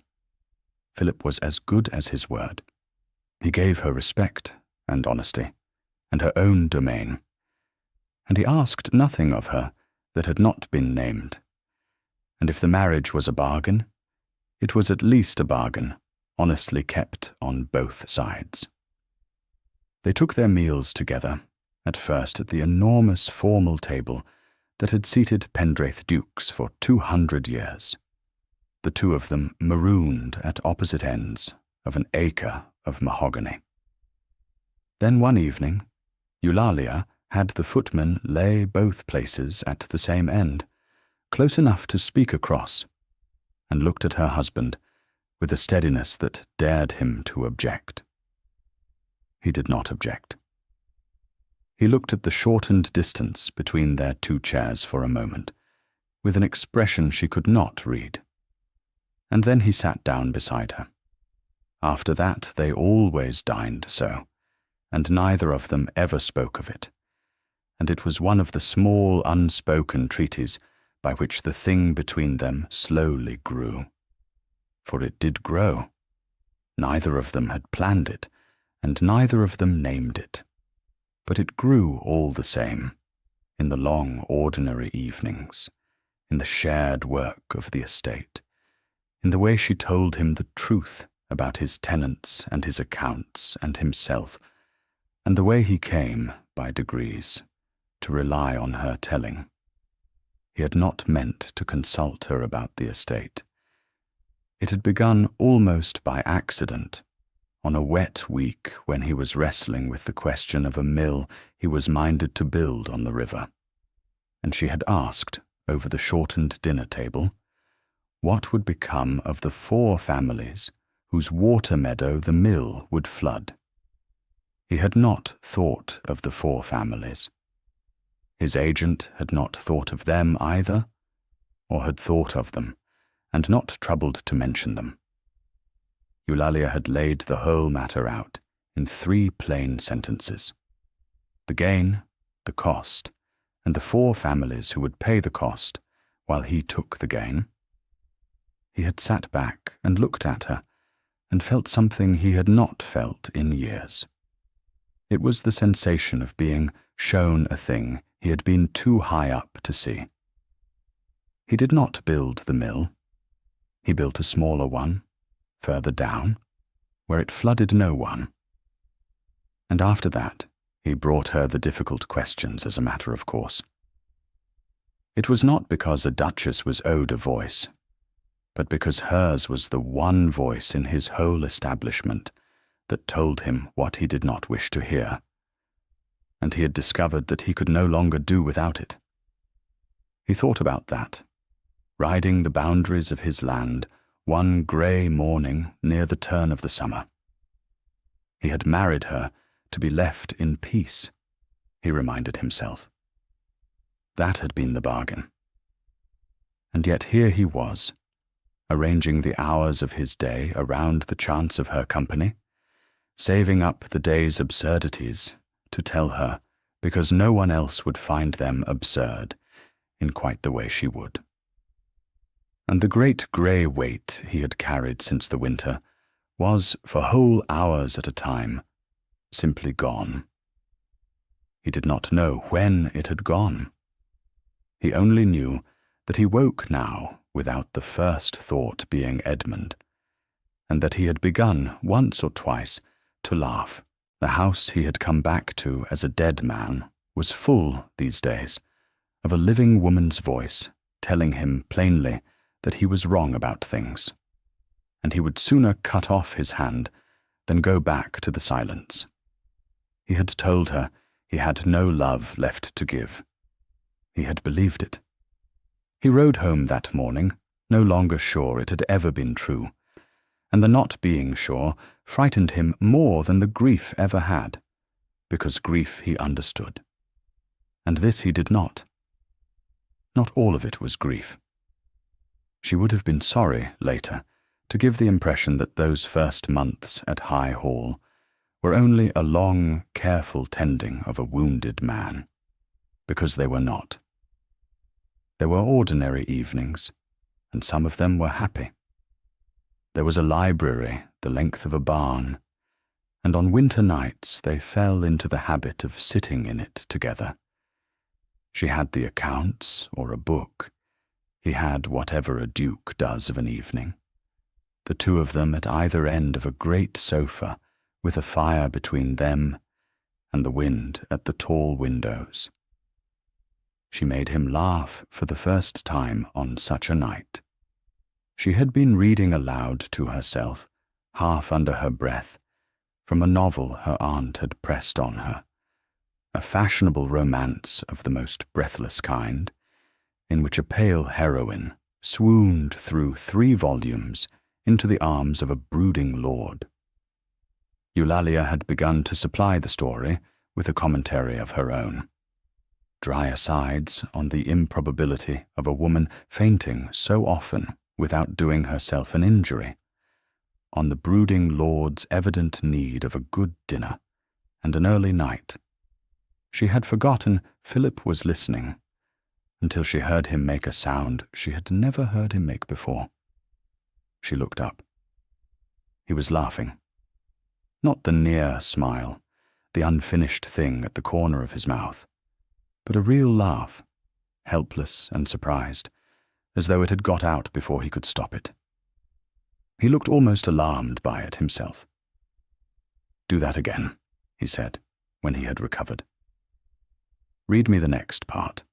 Philip was as good as his word. He gave her respect and honesty, and her own domain, and he asked nothing of her that had not been named. And if the marriage was a bargain, it was at least a bargain, honestly kept on both sides. They took their meals together, at first at the enormous formal table that had seated Pendraith Dukes for 200 years, the two of them marooned at opposite ends of an acre of mahogany. Then one evening, Eulalia had the footman lay both places at the same end, close enough to speak across, and looked at her husband with a steadiness that dared him to object. He did not object. He looked at the shortened distance between their two chairs for a moment, with an expression she could not read, and then he sat down beside her. After that they always dined so, and neither of them ever spoke of it, and it was one of the small unspoken treaties by which the thing between them slowly grew. For it did grow. Neither of them had planned it, and neither of them named it. But it grew all the same, in the long ordinary evenings, in the shared work of the estate, in the way she told him the truth about his tenants and his accounts and himself, and the way he came, by degrees, to rely on her telling. He had not meant to consult her about the estate. It had begun almost by accident, on a wet week when he was wrestling with the question of a mill he was minded to build on the river, and she had asked, over the shortened dinner table, what would become of the 4 families whose water meadow the mill would flood. He had not thought of the 4 families. His agent had not thought of them either, or had thought of them, and not troubled to mention them. Eulalia had laid the whole matter out in 3 plain sentences: the gain, the cost, and the 4 families who would pay the cost while he took the gain. He had sat back and looked at her, and felt something he had not felt in years. It was the sensation of being shown a thing he had been too high up to see. He did not build the mill. He built a smaller one, further down, where it flooded no one. And after that, he brought her the difficult questions as a matter of course. It was not because a duchess was owed a voice, but because hers was the one voice in his whole establishment that told him what he did not wish to hear, and he had discovered that he could no longer do without it. He thought about that, riding the boundaries of his land one grey morning near the turn of the summer. He had married her to be left in peace, he reminded himself. That had been the bargain. And yet here he was, arranging the hours of his day around the chance of her company, saving up the day's absurdities to tell her because no one else would find them absurd in quite the way she would. And the great grey weight he had carried since the winter was, for whole hours at a time, simply gone. He did not know when it had gone. He only knew that he woke now without the first thought being Edmund, and that he had begun once or twice to laugh. The house he had come back to as a dead man was full these days of a living woman's voice telling him plainly that he was wrong about things, and he would sooner cut off his hand than go back to the silence. He had told her he had no love left to give. He had believed it. He rode home that morning, no longer sure it had ever been true, and the not being sure frightened him more than the grief ever had, because grief he understood. And this he did not. Not all of it was grief. She would have been sorry, later, to give the impression that those first months at High Hall were only a long, careful tending of a wounded man, because they were not. There were ordinary evenings, and some of them were happy. There was a library the length of a barn, and on winter nights they fell into the habit of sitting in it together. She had the accounts or a book. He had whatever a duke does of an evening. The 2 of them at either end of a great sofa, with a fire between them and the wind at the tall windows. She made him laugh for the first time on such a night. She had been reading aloud to herself, half under her breath, from a novel her aunt had pressed on her, a fashionable romance of the most breathless kind, in which a pale heroine swooned through 3 volumes into the arms of a brooding lord. Eulalia had begun to supply the story with a commentary of her own. Dry asides on the improbability of a woman fainting so often without doing herself an injury, on the brooding lord's evident need of a good dinner and an early night. She had forgotten Philip was listening, until she heard him make a sound she had never heard him make before. She looked up. He was laughing. Not the near smile, the unfinished thing at the corner of his mouth, but a real laugh, helpless and surprised, as though it had got out before he could stop it. He looked almost alarmed by it himself. "Do that again," he said, when he had recovered. "Read me the next part.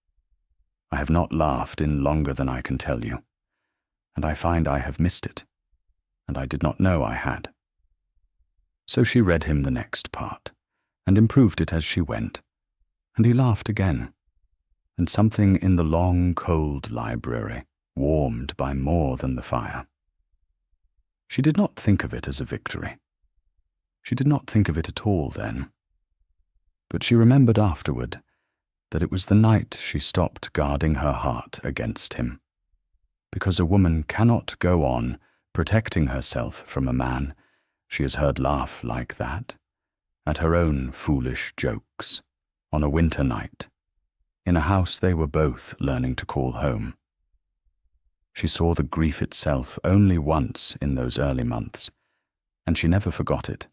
I have not laughed in longer than I can tell you, and I find I have missed it." and I did not know I had. So she read him the next part, and improved it as she went, and he laughed again, and something in the long, cold library warmed by more than the fire. She did not think of it as a victory. She did not think of it at all then. But she remembered afterward that it was the night she stopped guarding her heart against him, because a woman cannot go on protecting herself from a man she has heard laugh like that at her own foolish jokes on a winter night in a house they were both learning to call home. She saw the grief itself only once in those early months, and she never forgot it.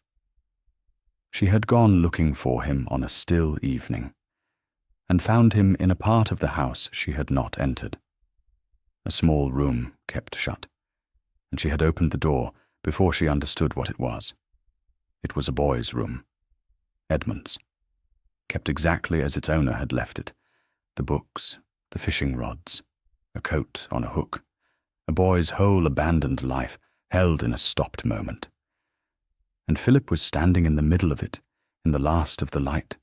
She had gone looking for him on a still evening, and found him in a part of the house she had not entered, a small room kept shut, and she had opened the door before she understood what it was. It was a boy's room, Edmund's, kept exactly as its owner had left it, the books, the fishing rods, a coat on a hook, a boy's whole abandoned life held in a stopped moment. And Philip was standing in the middle of it, in the last of the light,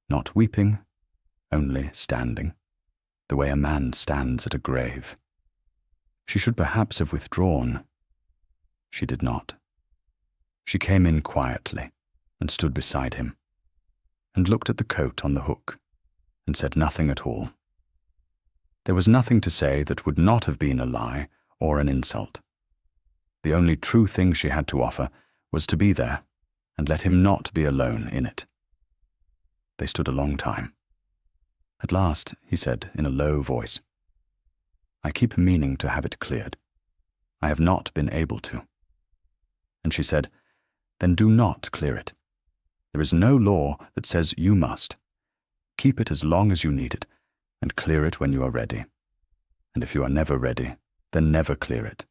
not weeping, only standing, the way a man stands at a grave. She should perhaps have withdrawn. She did not. She came in quietly and stood beside him, and looked at the coat on the hook, and said nothing at all. There was nothing to say that would not have been a lie or an insult. The only true thing she had to offer was to be there, and let him not be alone in it. They stood a long time. At last he said in a low voice, "I keep meaning to have it cleared. I have not been able to." And she said, "Then do not clear it. There is no law that says you must. Keep it as long as you need it, and clear it when you are ready. And if you are never ready, then never clear it.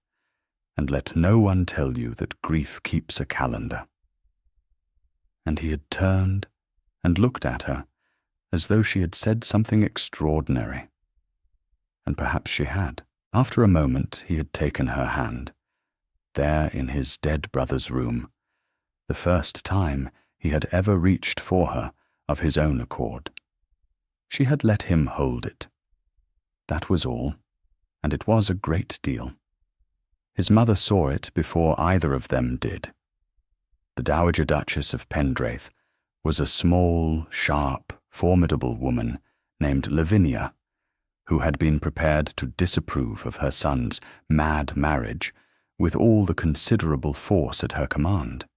And let no one tell you that grief keeps a calendar." And he had turned and looked at her as though she had said something extraordinary. And perhaps she had. After a moment he had taken her hand, there in his dead brother's room, the first time he had ever reached for her of his own accord. She had let him hold it. That was all, and it was a great deal. His mother saw it before either of them did. The Dowager Duchess of Pendraith was a small, sharp, formidable woman named Lavinia, who had been prepared to disapprove of her son's mad marriage with all the considerable force at her command,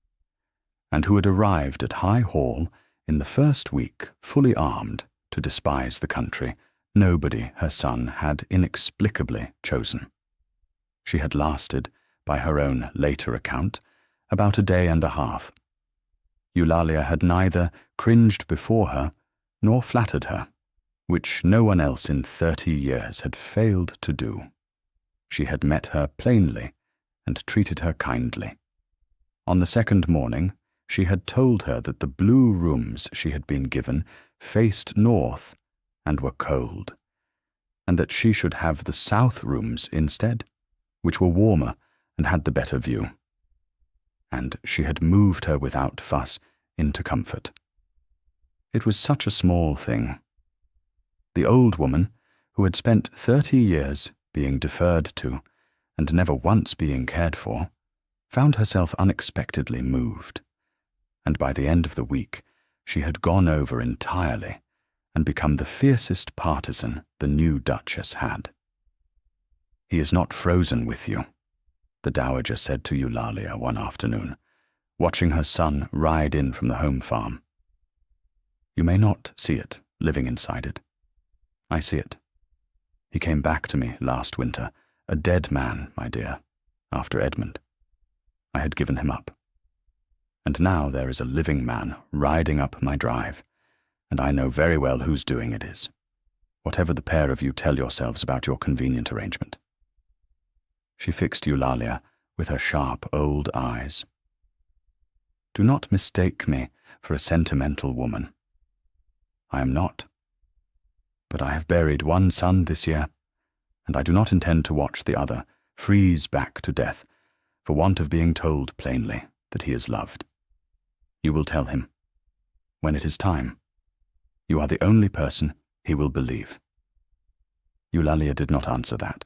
and who had arrived at High Hall in the first week fully armed to despise the country nobody her son had inexplicably chosen. She had lasted, by her own later account, about a day and a half. Eulalia had neither cringed before her nor flattered her, which no one else in 30 years had failed to do. She had met her plainly and treated her kindly. On the second morning, she had told her that the blue rooms she had been given faced north and were cold, and that she should have the south rooms instead, which were warmer and had the better view. And she had moved her without fuss into comfort. It was such a small thing. The old woman, who had spent 30 years being deferred to and never once being cared for, found herself unexpectedly moved, and by the end of the week she had gone over entirely and become the fiercest partisan the new Duchess had. "He is not frozen with you," the Dowager said to Eulalia one afternoon, watching her son ride in from the home farm. "You may not see it, living inside it. I see it. He came back to me last winter, a dead man, my dear, after Edmund. I had given him up. And now there is a living man riding up my drive, and I know very well whose doing it is, whatever the pair of you tell yourselves about your convenient arrangement." She fixed Eulalia with her sharp old eyes. "Do not mistake me for a sentimental woman. I am not. But I have buried one son this year, and I do not intend to watch the other freeze back to death for want of being told plainly that he is loved. You will tell him. When it is time, you are the only person he will believe. Eulalia did not answer that.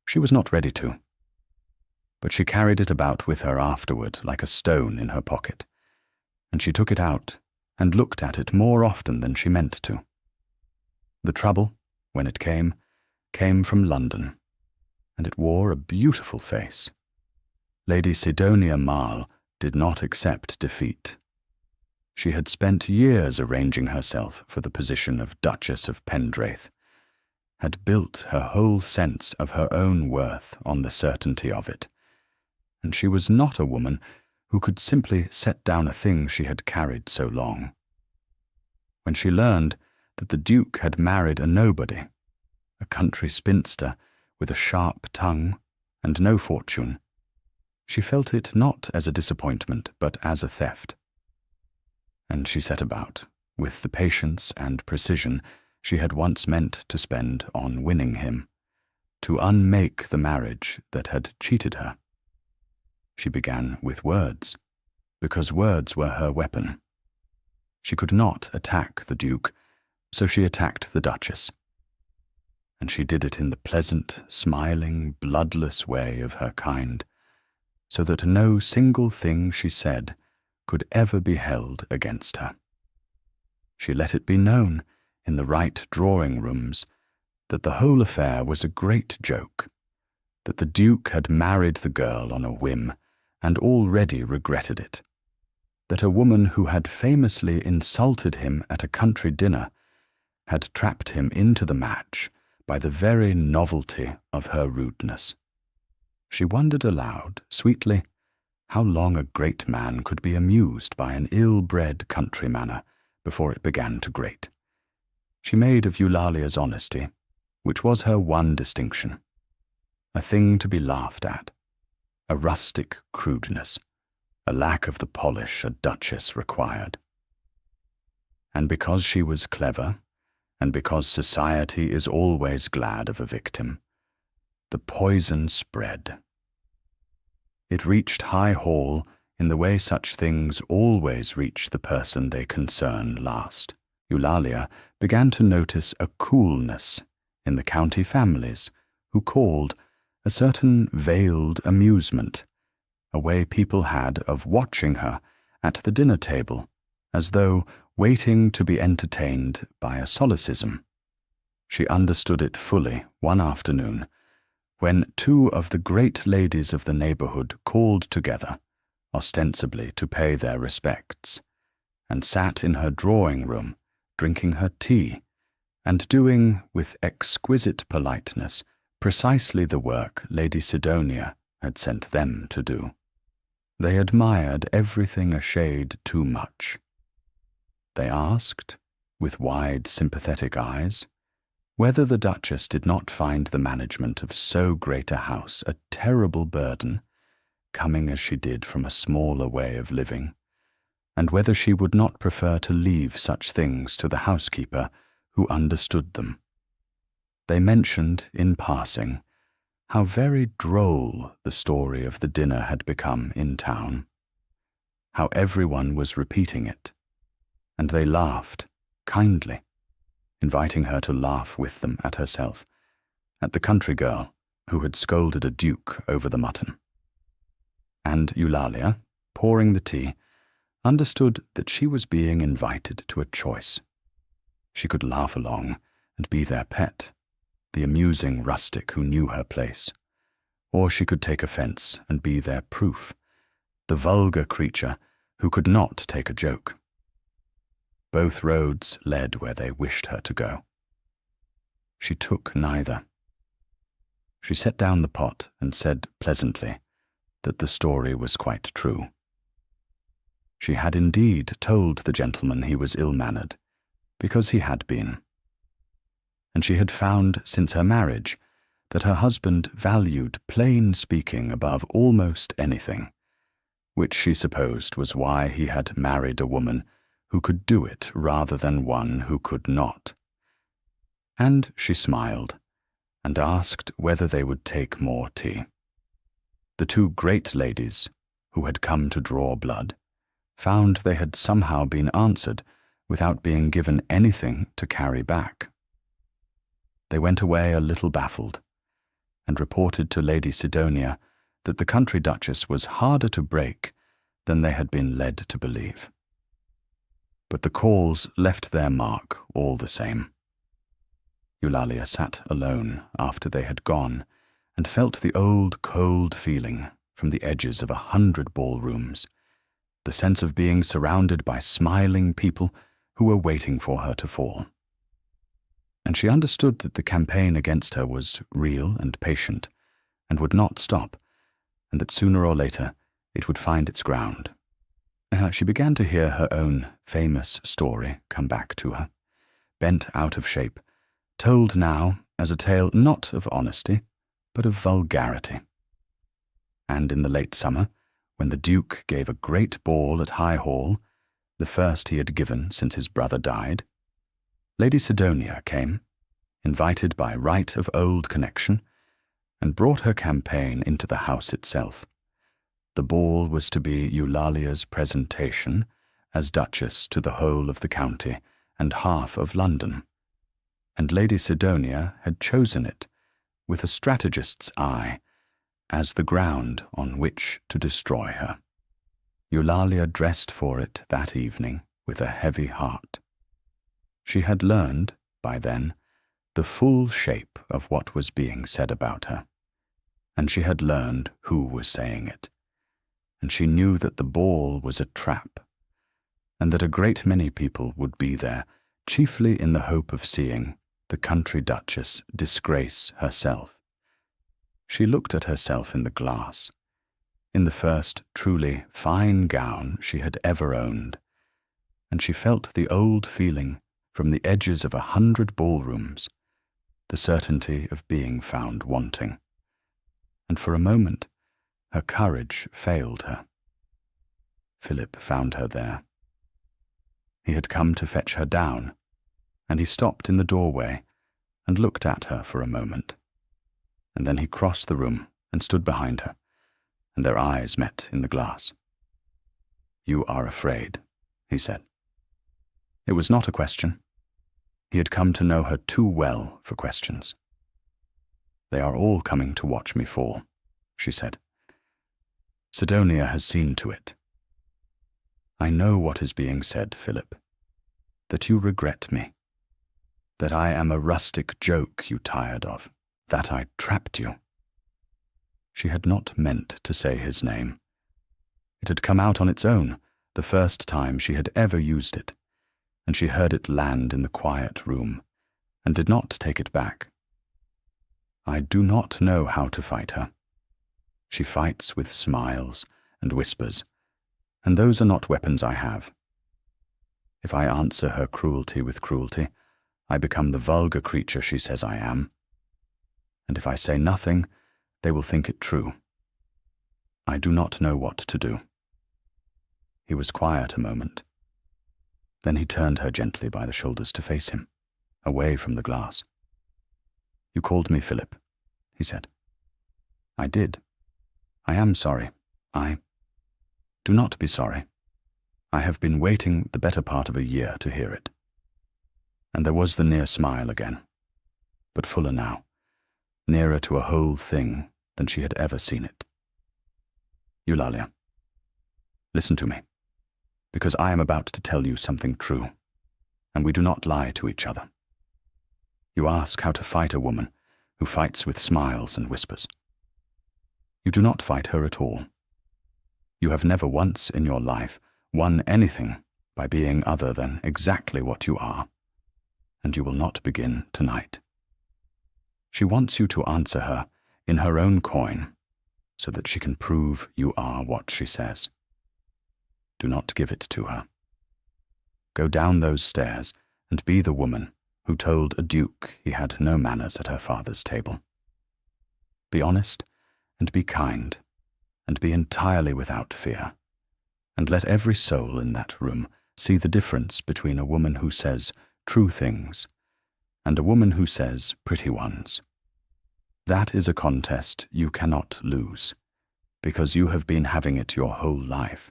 She was not ready to. But she carried it about with her afterward like a stone in her pocket, and she took it out and looked at it more often than she meant to. The trouble, when it came from London, and it wore a beautiful face. Lady Sidonia Marle did not accept defeat. She had spent years arranging herself for the position of Duchess of Pendraith, had built her whole sense of her own worth on the certainty of it, and she was not a woman who could simply set down a thing she had carried so long. When she learned that the Duke had married a nobody, a country spinster with a sharp tongue and no fortune, she felt it not as a disappointment but as a theft. And she set about, with the patience and precision she had once meant to spend on winning him, to unmake the marriage that had cheated her. She began with words, because words were her weapon. She could not attack the Duke, so she attacked the Duchess. And she did it in the pleasant, smiling, bloodless way of her kind, so that no single thing she said could ever be held against her. She let it be known in the right drawing-rooms that the whole affair was a great joke, that the Duke had married the girl on a whim and already regretted it, that a woman who had famously insulted him at a country dinner had trapped him into the match by the very novelty of her rudeness. She wondered aloud, sweetly, how long a great man could be amused by an ill-bred country manner before it began to grate. She made of Eulalia's honesty, which was her one distinction, a thing to be laughed at, a rustic crudeness, a lack of the polish a duchess required. And because she was clever, and because society is always glad of a victim, the poison spread. It reached High Hall in the way such things always reach the person they concern last. Eulalia began to notice a coolness in the county families who called a certain veiled amusement, a way people had of watching her at the dinner table, as though waiting to be entertained by a solecism. She understood it fully one afternoon, when two of the great ladies of the neighbourhood called together, ostensibly to pay their respects, and sat in her drawing-room, drinking her tea, and doing, with exquisite politeness, precisely the work Lady Sidonia had sent them to do. They admired everything a shade too much. They asked, with wide, sympathetic eyes, whether the Duchess did not find the management of so great a house a terrible burden, coming as she did from a smaller way of living, and whether she would not prefer to leave such things to the housekeeper who understood them. They mentioned, in passing, how very droll the story of the dinner had become in town, how everyone was repeating it, and they laughed, kindly, inviting her to laugh with them at herself, at the country girl who had scolded a duke over the mutton. And Eulalia, pouring the tea, understood that she was being invited to a choice. She could laugh along and be their pet, the amusing rustic who knew her place, or she could take offence and be their proof, the vulgar creature who could not take a joke. Both roads led where they wished her to go. She took neither. She set down the pot and said pleasantly that the story was quite true. She had indeed told the gentleman he was ill-mannered, because he had been. And she had found since her marriage that her husband valued plain speaking above almost anything, which she supposed was why he had married a woman who could do it rather than one who could not. And she smiled, and asked whether they would take more tea. The two great ladies, who had come to draw blood, found they had somehow been answered without being given anything to carry back. They went away a little baffled, and reported to Lady Sidonia that the country duchess was harder to break than they had been led to believe. But the calls left their mark all the same. Eulalia sat alone after they had gone, and felt the old cold feeling from the edges of 100 ballrooms, the sense of being surrounded by smiling people who were waiting for her to fall. And she understood that the campaign against her was real and patient, and would not stop, and that sooner or later it would find its ground. She began to hear her own famous story come back to her, bent out of shape, told now as a tale not of honesty, but of vulgarity. And in the late summer, when the Duke gave a great ball at High Hall, the first he had given since his brother died, Lady Sidonia came, invited by right of old connection, and brought her campaign into the house itself. The ball was to be Eulalia's presentation as Duchess to the whole of the county and half of London, and Lady Sidonia had chosen it, with a strategist's eye, as the ground on which to destroy her. Eulalia dressed for it that evening with a heavy heart. She had learned, by then, the full shape of what was being said about her, and she had learned who was saying it, and she knew that the ball was a trap, and that a great many people would be there, chiefly in the hope of seeing the country duchess disgrace herself. She looked at herself in the glass, in the first truly fine gown she had ever owned, and she felt the old feeling from the edges of 100 ballrooms, the certainty of being found wanting. And for a moment, her courage failed her. Philip found her there. He had come to fetch her down, and he stopped in the doorway and looked at her for a moment. And then he crossed the room and stood behind her, and their eyes met in the glass. "You are afraid," he said. It was not a question. He had come to know her too well for questions. "They are all coming to watch me fall," she said. "Sidonia has seen to it. I know what is being said, Philip, that you regret me, that I am a rustic joke you tired of, that I trapped you." She had not meant to say his name. It had come out on its own, the first time she had ever used it, and she heard it land in the quiet room, and did not take it back. "I do not know how to fight her. She fights with smiles and whispers, and those are not weapons I have. If I answer her cruelty with cruelty, I become the vulgar creature she says I am. And if I say nothing, they will think it true. I do not know what to do." He was quiet a moment. Then he turned her gently by the shoulders to face him, away from the glass. "You called me Philip," he said. "I did. I am sorry. Do not be sorry. I have been waiting the better part of a year to hear it." And there was the near smile again, but fuller now, nearer to a whole thing than she had ever seen it. "Eulalia, listen to me, because I am about to tell you something true, and we do not lie to each other. You ask how to fight a woman who fights with smiles and whispers. You do not fight her at all. You have never once in your life won anything by being other than exactly what you are, and you will not begin tonight. She wants you to answer her in her own coin, so that she can prove you are what she says. Do not give it to her. Go down those stairs and be the woman who told a duke he had no manners at her father's table. Be honest and be kind, and be entirely without fear, and let every soul in that room see the difference between a woman who says true things and a woman who says pretty ones. That is a contest you cannot lose, because you have been having it your whole life,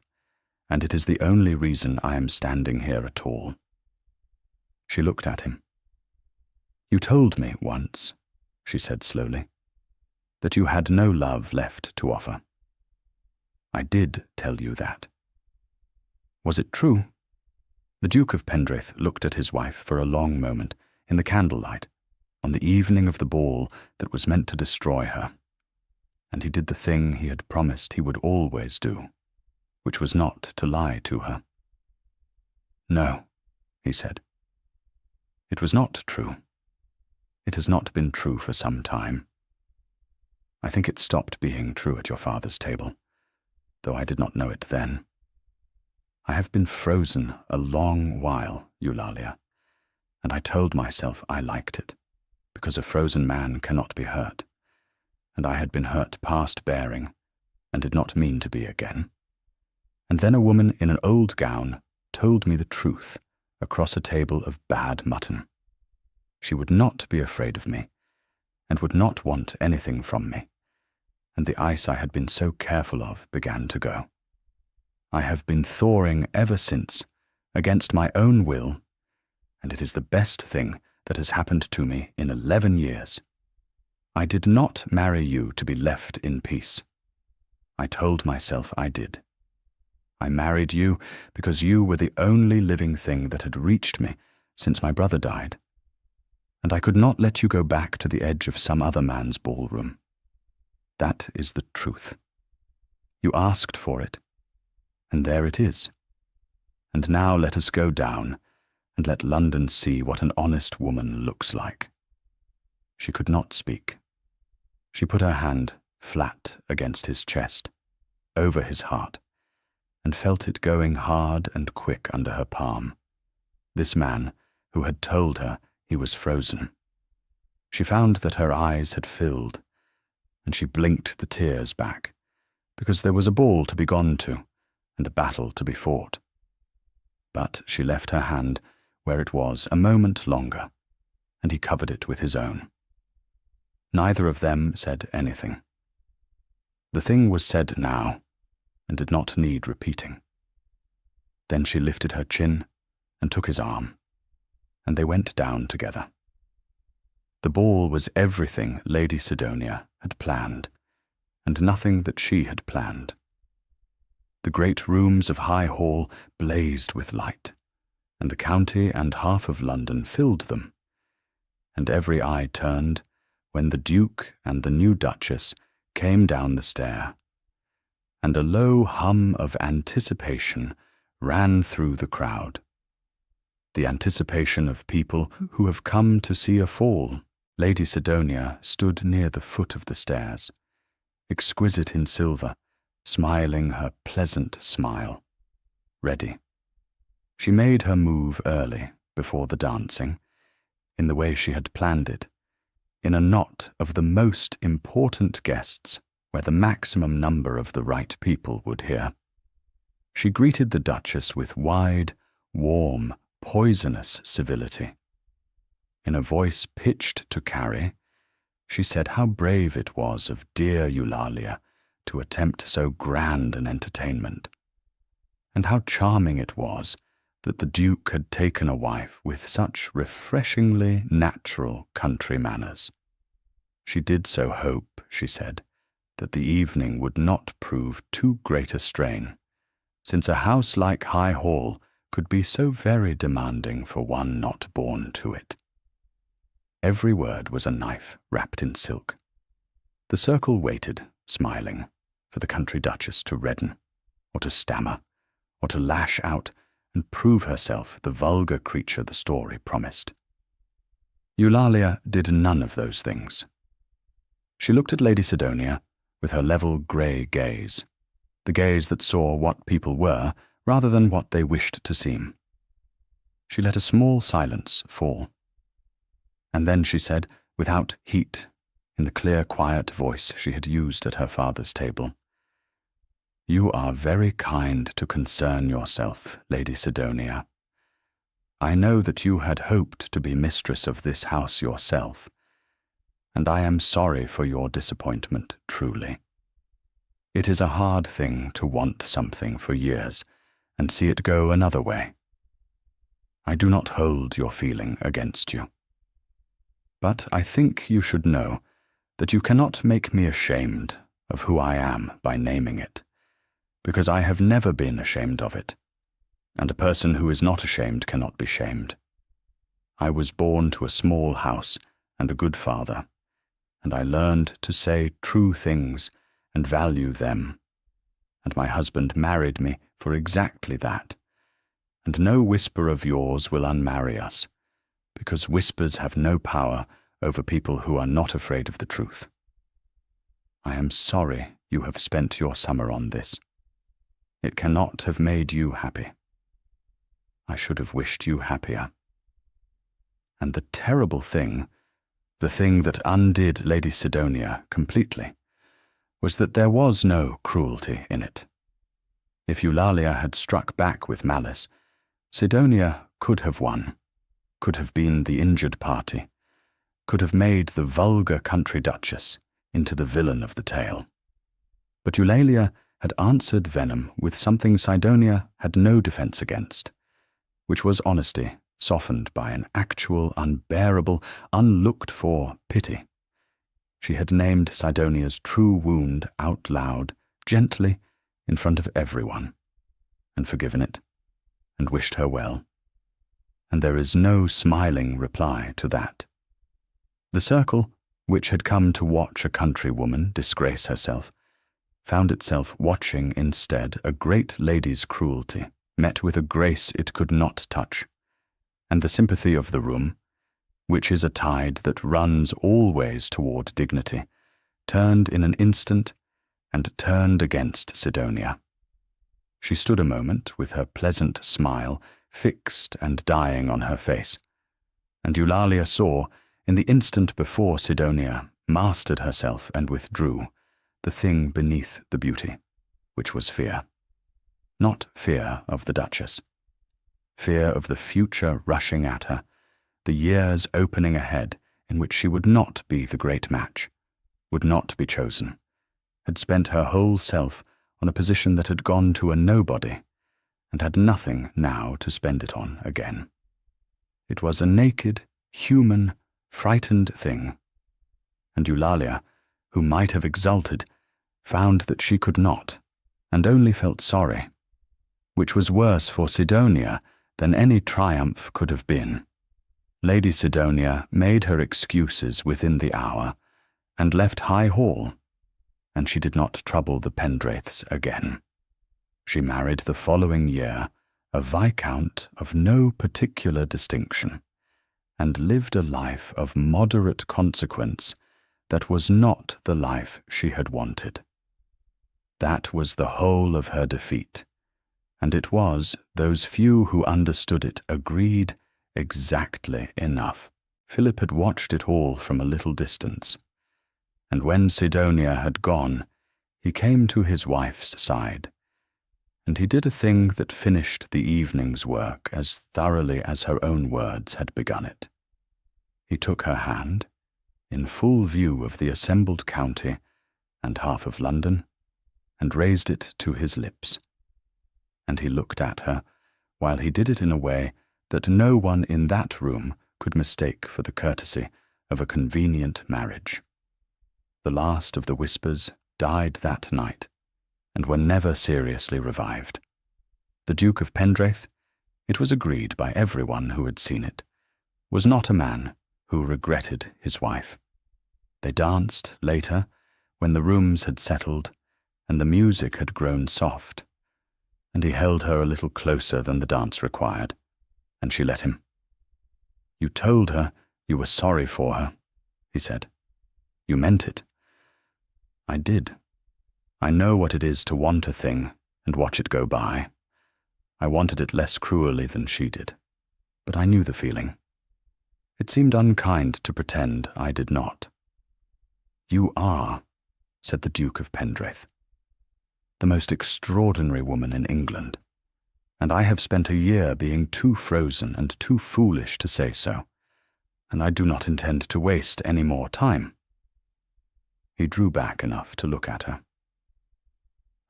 and it is the only reason I am standing here at all." She looked at him. "You told me once," she said slowly, "that you had no love left to offer. I did tell you that. Was it true?" The Duke of Pendraith looked at his wife for a long moment in the candlelight on the evening of the ball that was meant to destroy her, and he did the thing he had promised he would always do, which was not to lie to her. "No," he said. "It was not true. It has not been true for some time. I think it stopped being true at your father's table, though I did not know it then. I have been frozen a long while, Eulalia, and I told myself I liked it, because a frozen man cannot be hurt, and I had been hurt past bearing, and did not mean to be again. And then a woman in an old gown told me the truth across a table of bad mutton. She would not be afraid of me, and would not want anything from me, and the ice I had been so careful of began to go. I have been thawing ever since, against my own will, and it is the best thing that has happened to me in 11 years. I did not marry you to be left in peace. I told myself I did. I married you because you were the only living thing that had reached me since my brother died, and I could not let you go back to the edge of some other man's ballroom. That is the truth. You asked for it, and there it is. And now let us go down, and let London see what an honest woman looks like." She could not speak. She put her hand flat against his chest, over his heart, and felt it going hard and quick under her palm. This man who had told her he was frozen. She found that her eyes had filled, and she blinked the tears back, because there was a ball to be gone to, and a battle to be fought. But she left her hand where it was a moment longer, and he covered it with his own. Neither of them said anything. The thing was said now, and did not need repeating. Then she lifted her chin and took his arm, and they went down together. The ball was everything Lady Sidonia had planned, and nothing that she had planned. The great rooms of High Hall blazed with light, and the county and half of London filled them, and every eye turned when the Duke and the new Duchess came down the stair, and a low hum of anticipation ran through the crowd. The anticipation of people who have come to see a fall. Lady Sidonia stood near the foot of the stairs, exquisite in silver, smiling her pleasant smile, ready. She made her move early, before the dancing, in the way she had planned it, in a knot of the most important guests, where the maximum number of the right people would hear. She greeted the Duchess with wide, warm, poisonous civility. In a voice pitched to carry, she said how brave it was of dear Eulalia to attempt so grand an entertainment, and how charming it was that the Duke had taken a wife with such refreshingly natural country manners. She did so hope, she said, that the evening would not prove too great a strain, since a house like High Hall could be so very demanding for one not born to it. Every word was a knife wrapped in silk. The circle waited, smiling, for the country duchess to redden, or to stammer, or to lash out and prove herself the vulgar creature the story promised. Eulalia did none of those things. She looked at Lady Sidonia with her level grey gaze, the gaze that saw what people were rather than what they wished to seem. She let a small silence fall. And then she said, without heat, in the clear, quiet voice she had used at her father's table, "You are very kind to concern yourself, Lady Sidonia. I know that you had hoped to be mistress of this house yourself, and I am sorry for your disappointment, truly. It is a hard thing to want something for years and see it go another way. I do not hold your feeling against you. But I think you should know that you cannot make me ashamed of who I am by naming it, because I have never been ashamed of it, and a person who is not ashamed cannot be shamed. I was born to a small house and a good father, and I learned to say true things and value them, and my husband married me for exactly that, and no whisper of yours will unmarry us, because whispers have no power over people who are not afraid of the truth. I am sorry you have spent your summer on this. It cannot have made you happy. I should have wished you happier. And the terrible thing, the thing that undid Lady Sidonia completely, was that there was no cruelty in it. If Eulalia had struck back with malice, Sidonia could have won, could have been the injured party, could have made the vulgar country duchess into the villain of the tale. But Eulalia had answered venom with something Sidonia had no defence against, which was honesty softened by an actual, unbearable, unlooked-for pity. She had named Sidonia's true wound out loud, gently, in front of everyone, and forgiven it, and wished her well. And there is no smiling reply to that. The circle, which had come to watch a countrywoman disgrace herself, found itself watching instead a great lady's cruelty met with a grace it could not touch, and the sympathy of the room, which is a tide that runs always toward dignity, turned in an instant and turned against Sidonia. She stood a moment with her pleasant smile fixed and dying on her face, and Eulalia saw, in the instant before Sidonia mastered herself and withdrew, the thing beneath the beauty, which was fear. Not fear of the Duchess. Fear of the future rushing at her, the years opening ahead in which she would not be the great match, would not be chosen, had spent her whole self on a position that had gone to a nobody, and had nothing now to spend it on again. It was a naked, human, frightened thing, and Eulalia, who might have exulted, found that she could not, and only felt sorry, which was worse for Sidonia than any triumph could have been. Lady Sidonia made her excuses within the hour, and left High Hall, and she did not trouble the Pendraiths again. She married the following year a viscount of no particular distinction, and lived a life of moderate consequence that was not the life she had wanted. That was the whole of her defeat, and it was, those few who understood it agreed, exactly enough. Philip had watched it all from a little distance, and when Sidonia had gone, he came to his wife's side, and he did a thing that finished the evening's work as thoroughly as her own words had begun it. He took her hand, in full view of the assembled county and half of London, and raised it to his lips. And he looked at her, while he did it in a way that no one in that room could mistake for the courtesy of a convenient marriage. The last of the whispers died that night, and were never seriously revived. The Duke of Pendraith, it was agreed by everyone who had seen it, was not a man who regretted his wife. They danced later, when the rooms had settled and the music had grown soft, and he held her a little closer than the dance required, and she let him. "You told her you were sorry for her," he said. "You meant it." "I did. I know what it is to want a thing and watch it go by. I wanted it less cruelly than she did, but I knew the feeling. It seemed unkind to pretend I did not." "You are," said the Duke of Pendraith, "the most extraordinary woman in England, and I have spent a year being too frozen and too foolish to say so, and I do not intend to waste any more time." He drew back enough to look at her.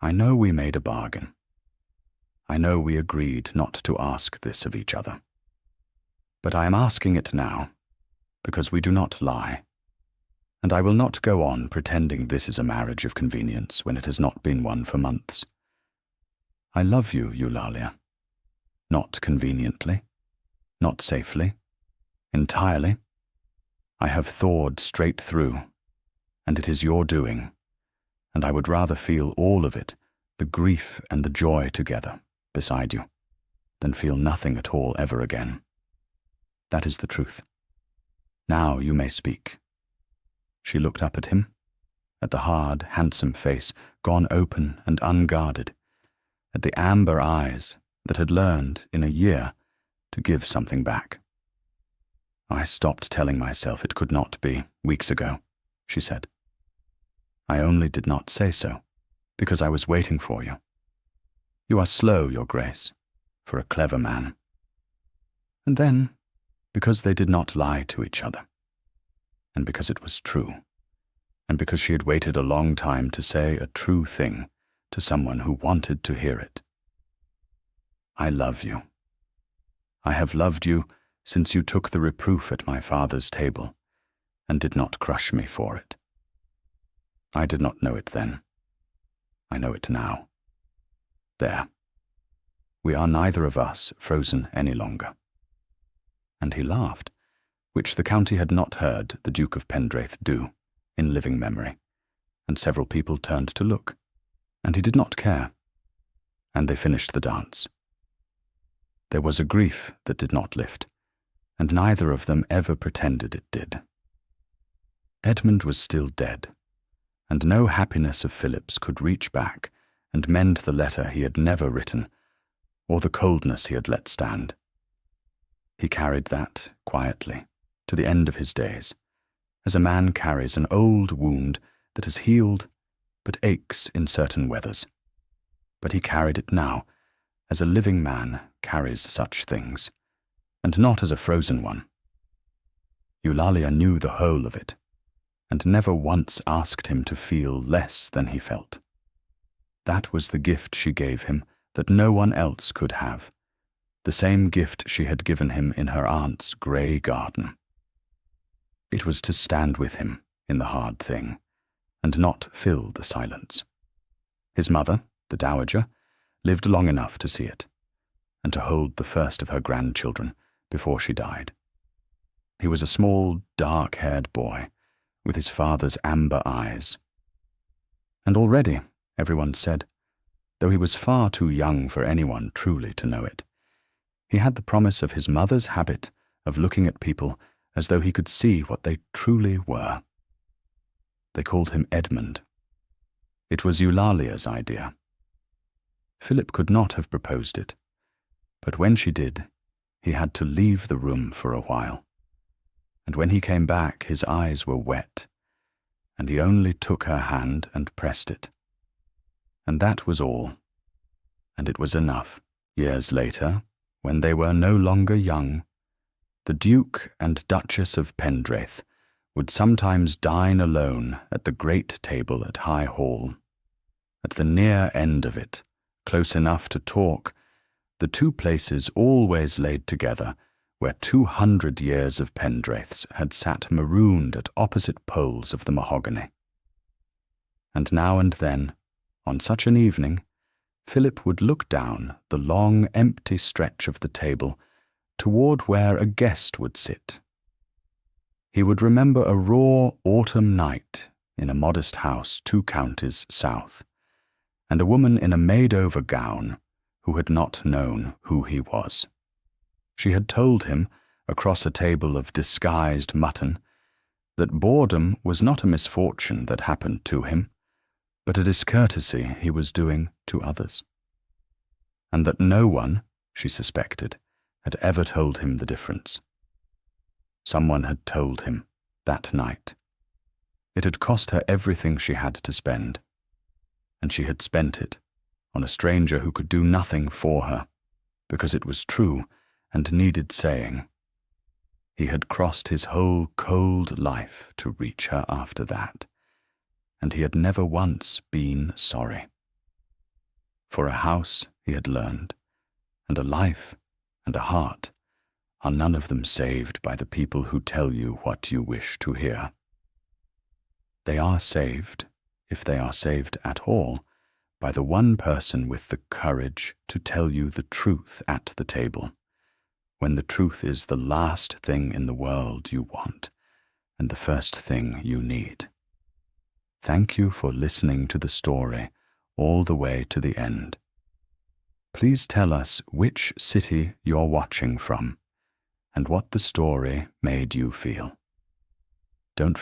I know we made a bargain. I know we agreed not to ask this of each other. But I am asking it now, because we do not lie, and I will not go on pretending this is a marriage of convenience when it has not been one for months. I love you, Eulalia. Not conveniently, not safely, entirely. I have thawed straight through, and it is your doing, and I would rather feel all of it, the grief and the joy together, beside you, than feel nothing at all ever again. That is the truth. Now you may speak. She looked up at him, at the hard, handsome face, gone open and unguarded, at the amber eyes that had learned, in a year, to give something back. I stopped telling myself it could not be, weeks ago, she said. I only did not say so, because I was waiting for you. You are slow, Your Grace, for a clever man. And then, because they did not lie to each other, and because it was true, and because she had waited a long time to say a true thing to someone who wanted to hear it. I love you. I have loved you since you took the reproof at my father's table, and did not crush me for it. I did not know it then. I know it now. There. We are neither of us frozen any longer. And he laughed, which the county had not heard the Duke of Pendraith do, in living memory, and several people turned to look, and he did not care, and they finished the dance. There was a grief that did not lift, and neither of them ever pretended it did. Edmund was still dead, and no happiness of Philip's could reach back and mend the letter he had never written, or the coldness he had let stand. He carried that, quietly, to the end of his days, as a man carries an old wound that has healed but aches in certain weathers. But he carried it now, as a living man carries such things, and not as a frozen one. Eulalia knew the whole of it, and never once asked him to feel less than he felt. That was the gift she gave him that no one else could have, the same gift she had given him in her aunt's grey garden. It was to stand with him in the hard thing, and not fill the silence. His mother, the dowager, lived long enough to see it, and to hold the first of her grandchildren before she died. He was a small, dark-haired boy, with his father's amber eyes. And already, everyone said, though he was far too young for anyone truly to know it, he had the promise of his mother's habit of looking at people as though he could see what they truly were. They called him Edmund. It was Eulalia's idea. Philip could not have proposed it, but when she did, he had to leave the room for a while, and when he came back his eyes were wet, and he only took her hand and pressed it. And that was all, and it was enough. Years later, when they were no longer young, the Duke and Duchess of Pendraith would sometimes dine alone at the great table at High Hall. At the near end of it, close enough to talk, the two places always laid together where 200 years of Pendraiths had sat marooned at opposite poles of the mahogany. And now and then, on such an evening, Philip would look down the long, empty stretch of the table toward where a guest would sit. He would remember a raw autumn night in a modest house 2 counties south, and a woman in a made-over gown who had not known who he was. She had told him, across a table of disguised mutton, that boredom was not a misfortune that happened to him, but a discourtesy he was doing to others. And that no one, she suspected, had ever told him the difference. Someone had told him that night. It had cost her everything she had to spend, and she had spent it on a stranger who could do nothing for her, because it was true and needed saying. He had crossed his whole cold life to reach her after that, and he had never once been sorry. For a house, he had learned, and a life, and a heart, are none of them saved by the people who tell you what you wish to hear. They are saved, if they are saved at all, by the one person with the courage to tell you the truth at the table, when the truth is the last thing in the world you want and the first thing you need. Thank you for listening to the story all the way to the end. Please tell us which city you're watching from and what the story made you feel. Don't